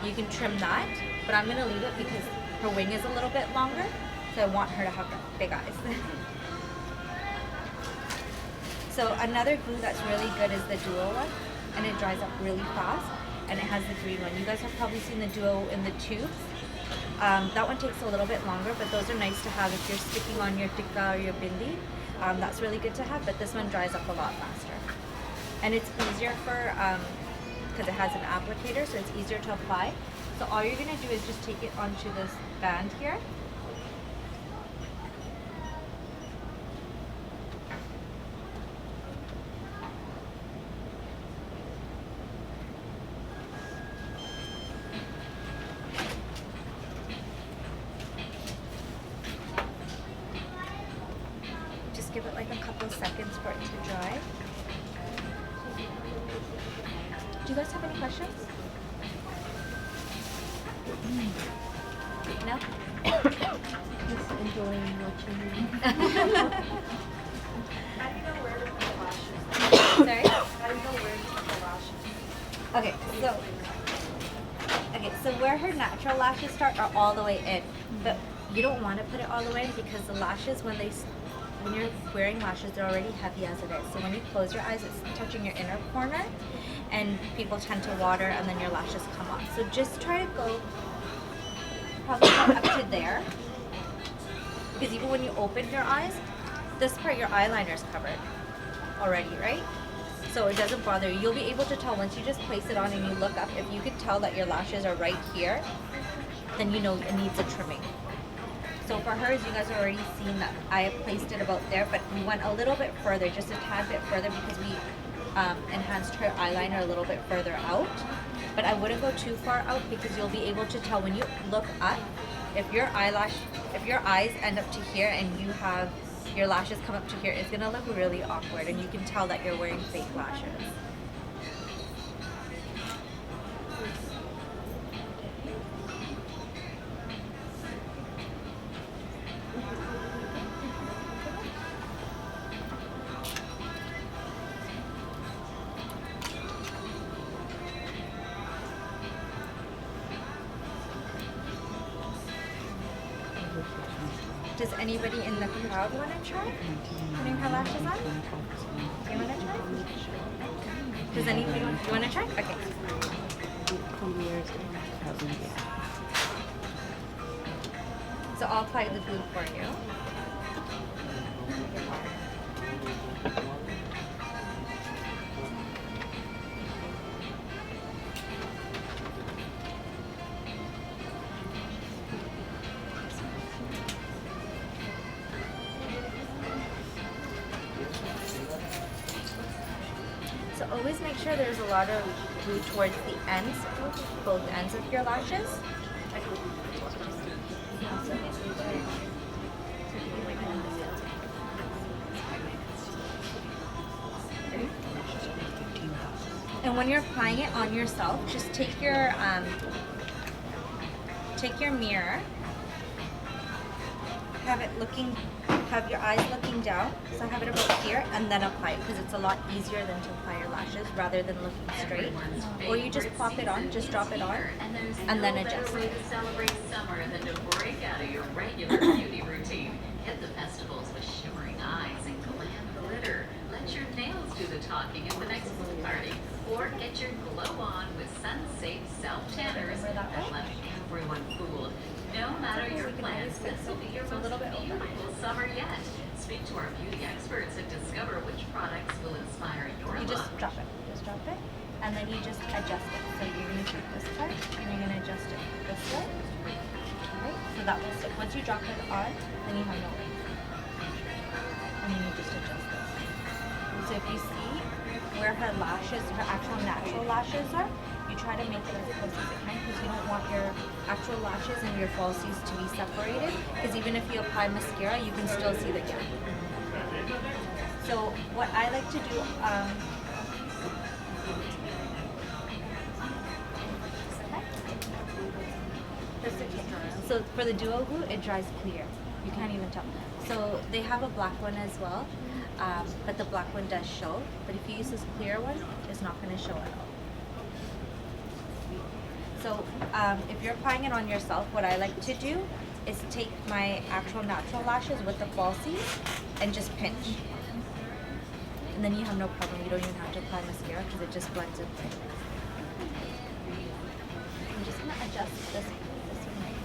You can trim that, but I'm going to leave it because her wing is a little bit longer, so I want her to have big eyes. So another glue that's really good is the duo one, and it dries up really fast, and it has the green one. You guys have probably seen the duo in the tubes. That one takes a little bit longer, but those are nice to have if you're sticking on your tikka or your bindi. That's really good to have, but this one dries up a lot faster. And it's easier for, because it has an applicator, so it's easier to apply. So all you're going to do is just take it onto this band here. Give it like a couple seconds for it to dry. Do you guys have any questions? No? Just enjoying watching you. How do you know where to put the lashes? Sorry? How do you know where to put the lashes? Okay, so where her natural lashes start are all the way in, but you don't want to put it all the way in because the lashes, when you're wearing lashes, they're already heavy as it is. So when you close your eyes, it's touching your inner corner, and people tend to water, and then your lashes come off. So just try to go probably up to there, because even when you open your eyes, this part your eyeliner is covered already, right? So it doesn't bother you. You'll be able to tell once you just place it on and you look up. If you can tell that your lashes are right here, then you know it needs a trimming. So for hers, you guys have already seen that I placed it about there, but we went a little bit further, just a tad bit further, because we enhanced her eyeliner a little bit further out. But I wouldn't go too far out, because you'll be able to tell when you look up, if your eyes end up to here and you have your lashes come up to here, it's gonna look really awkward, and you can tell that you're wearing fake lashes. Does anybody in the crowd want to try putting her lashes on? You want to try? Does anybody want to try? Okay. So I'll apply the glue for you. So always make sure there's a lot of glue towards the ends, both ends of your lashes. And when you're applying it on yourself, just take your mirror, have it looking have your eyes looking down, so have it about here, and then apply it, because it's a lot easier than to apply your lashes rather than looking straight. Or you just pop it on, just drop it on, and then adjust Way it. to celebrate summer than to break out of your regular beauty routine. Hit the festivals with shimmering eyes and glam glitter. Let your nails do the talking at the next pool party. Or get your glow on with sun-safe self-tanners that left everyone fooled. No matter your plans, this will be your most beautiful summer yet. Speak to our beauty experts and discover which products will inspire your You look. just drop it, and then you just adjust it. So you're going to take this part, and you're going to adjust it this way. Alright, so that will stick. Once you drop it on, then you have no weight. And then you just adjust this. So if you see where her lashes, her actual natural lashes are, you try to make it as close as it can, because you don't want your actual lashes and your falsies to be separated, because even if you apply mascara, you can still see the gap. So what I like to do, so for the duo glue, it dries clear. You can't even tell. So they have a black one as well, but the black one does show. But if you use this clear one, it's not going to show at all. So if you're applying it on yourself, what I like to do is take my actual natural lashes with the falsies and just pinch. And then you have no problem. You don't even have to apply mascara because it just blends in. I'm just going to adjust this one right here.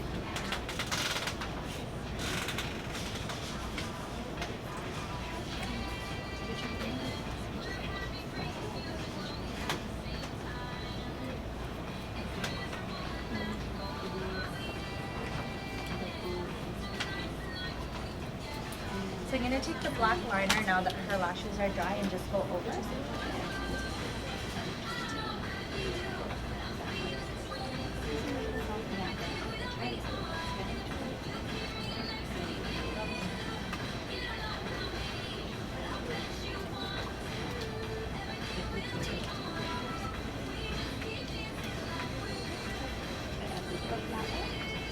So I'm going to take the black liner now that her lashes are dry and just go over.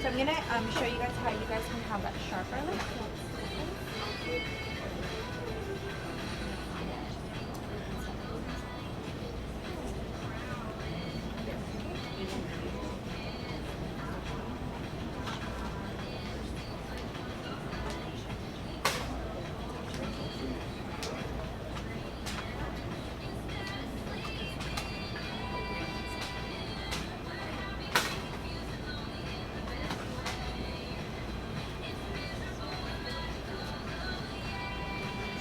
So I'm going to show you guys how you guys can have that sharper look.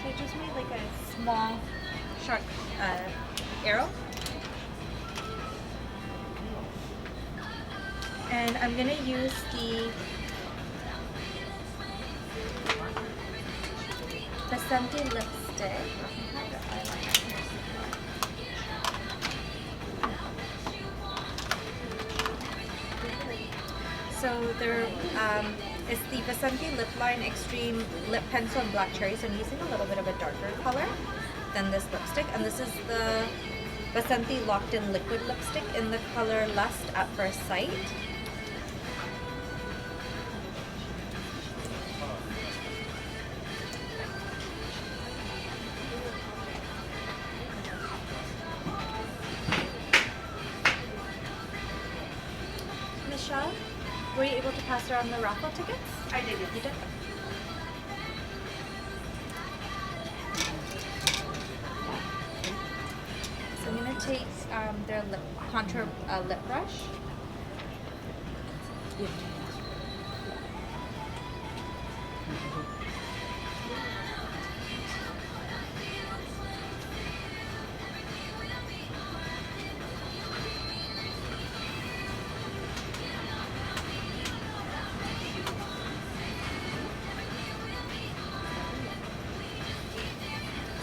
So I just made like a small sharp arrow. And I'm going to use the Vasanti lipstick. So there is the Vasanti Lip Line Extreme Lip Pencil in Black Cherry. So I'm using a little bit of a darker color than this lipstick. And this is the Vasanti Locked In Liquid Lipstick in the color Lust at First Sight. Michelle, were you able to pass around the raffle tickets? I did it. You did? So I'm going to take their contour lip brush.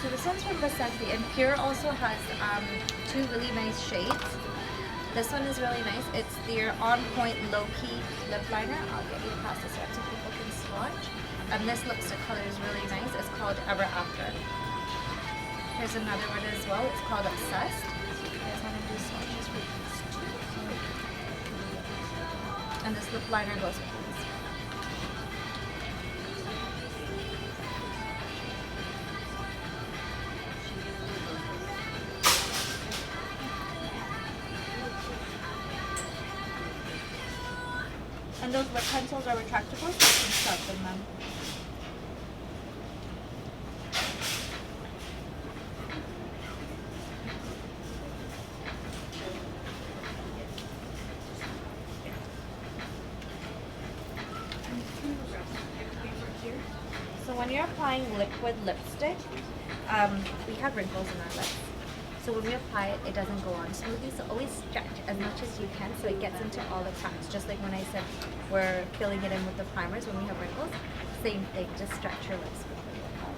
So this one's from Vasanti, and Pur also has two really nice shades. This one is really nice. It's their On Point Low Key Lip Liner. I'll get you to pass this around so people can swatch. And this lipstick color is really nice. It's called Ever After. Here's another one as well. It's called Obsessed. So if you guys want to do swatches for these two. And this lip liner goes with this. And those lip pencils are retractable, so you can sharpen them. So when you're applying liquid lipstick, we have wrinkles in our lips. So when we apply it, it doesn't go on smoothly. So always stretch as much as you can so it gets into all the cracks. Just like when I said we're filling it in with the primers when we have wrinkles. Same thing, just stretch your lips before you apply.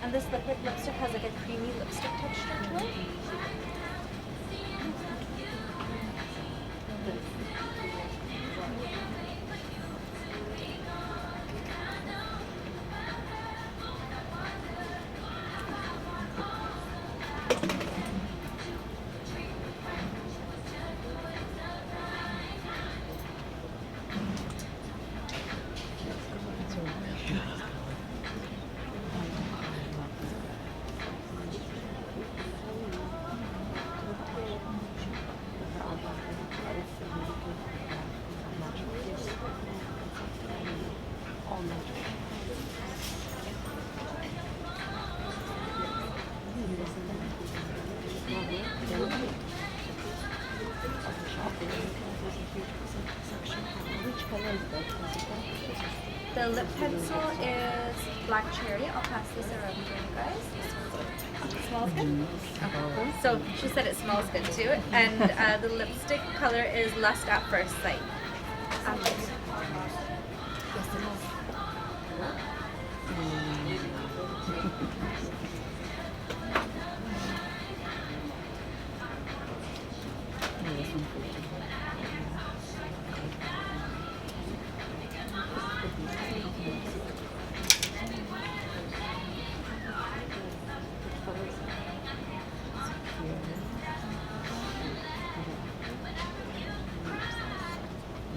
And this liquid lipstick has like a creamy lipstick texture to it. The lip pencil is black cherry. I'll pass this around for you guys. It smells good? Okay. So she said it smells good too. And the lipstick color is Lust at First Sight.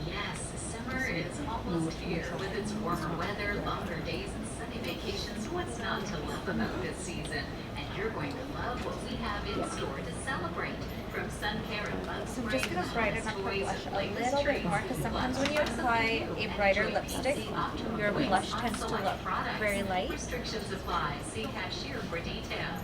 Yes, it is. Almost here with its warmer weather, longer days, and sunny vacations. What's not to love about this season? And you're going to love what we have in store to celebrate. From sun care and bug So I'm spray, just going to brighten up her toys, blush a latest little bit treats, more because sometimes lots when you of apply a brighter lipstick, your blush tends to look very light. Restrictions apply. See cashier for details.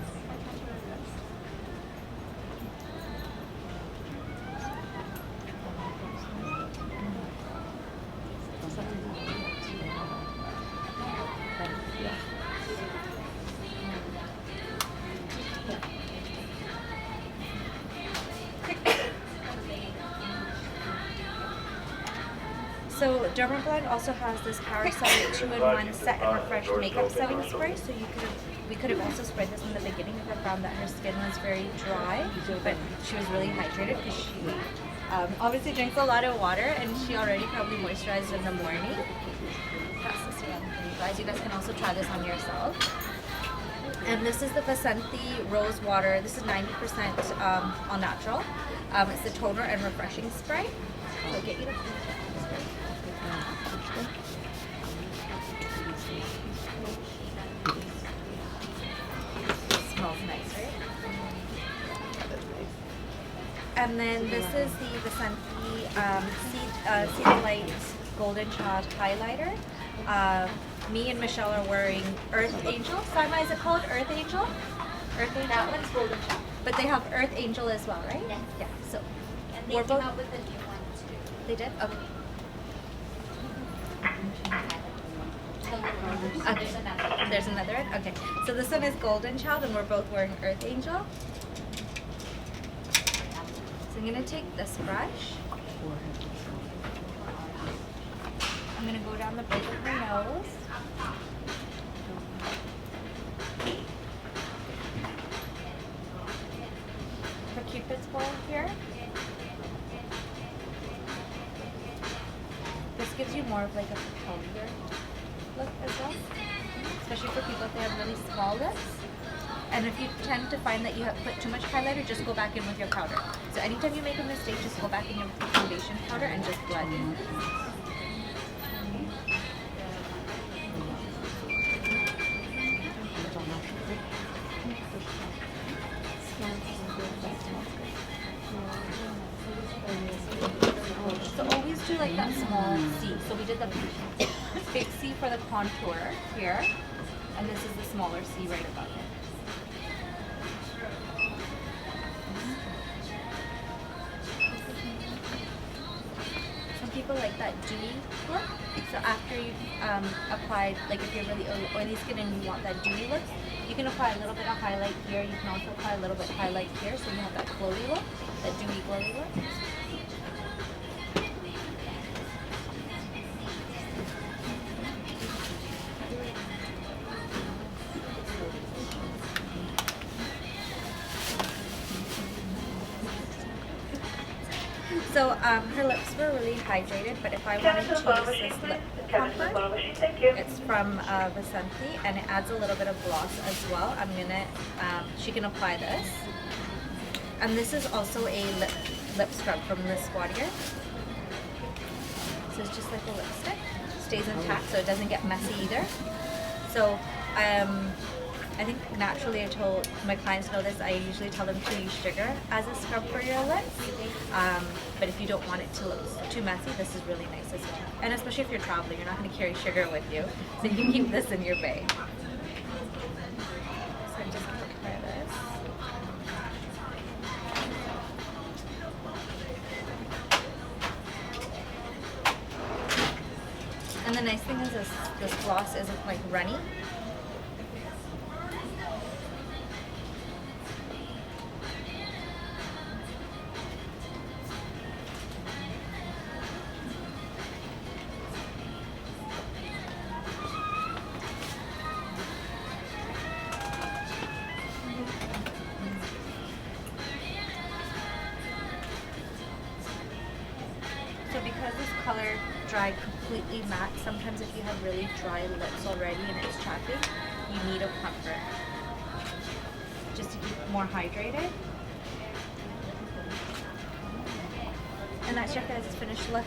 So Derma also has this Parasite 2-in-1 set and refresh makeup setting spray. So we could have also sprayed this in the beginning if I found that her skin was very dry, but she was really hydrated because she obviously drinks a lot of water and she already probably moisturized in the morning. Pass this around for you guys. You guys can also try this on yourself. And this is the Vasanti Rose Water. This is 90% all natural. It's the toner and refreshing spray. So get you to smells nice, right? And then this is the Vasanti Seed Light Golden Child Highlighter. Me and Michelle are wearing Earth Angel. Sama, is it called Earth Angel? Earth Angel? That one's Golden Child. But they have Earth Angel as well, right? Yes. Yeah. So And they we're came both. out with a new one too. They did? Okay. So Okay. there's another one. There's another one? Okay. So this one is Golden Child and we're both wearing Earth Angel. So I'm going to take this brush. I'm going to go down the bridge of her nose. Her Cupid's bow here. This gives you more of like a powder look as well, especially for people if they have really small lips. And if you tend to find that you have put too much highlighter, just go back in with your powder. So anytime you make a mistake, just go back in with your foundation powder and just blend. small C. So we did the big C for the contour here, and this is the smaller C right above it. Some people like that dewy look. So after you've applied, like if you're really oily skin and you want that dewy look, you can apply a little bit of highlight here. You can also apply a little bit of highlight here, so you have that glowy look, that dewy glowy look. So her lips were really hydrated, but if I wanted to use this lip comfort, it's from Vasanti, and it adds a little bit of gloss as well. I'm gonna, she can apply this. And this is also a lip scrub from Lise Watier. So it's just like a lipstick, stays intact so it doesn't get messy either. So I think naturally I told my clients know this, I usually tell them to use sugar as a scrub for your lips. But if you don't want it to look too messy, this is really nice as well. And especially if you're traveling, you're not going to carry sugar with you. So you can keep this in your bag. So I'm just going to apply this. And the nice thing is this gloss isn't like runny. So because this color dried completely matte, sometimes if you have really dry lips already and it's chapping, you need a pumper just to keep more hydrated. And that's your guys' finished look.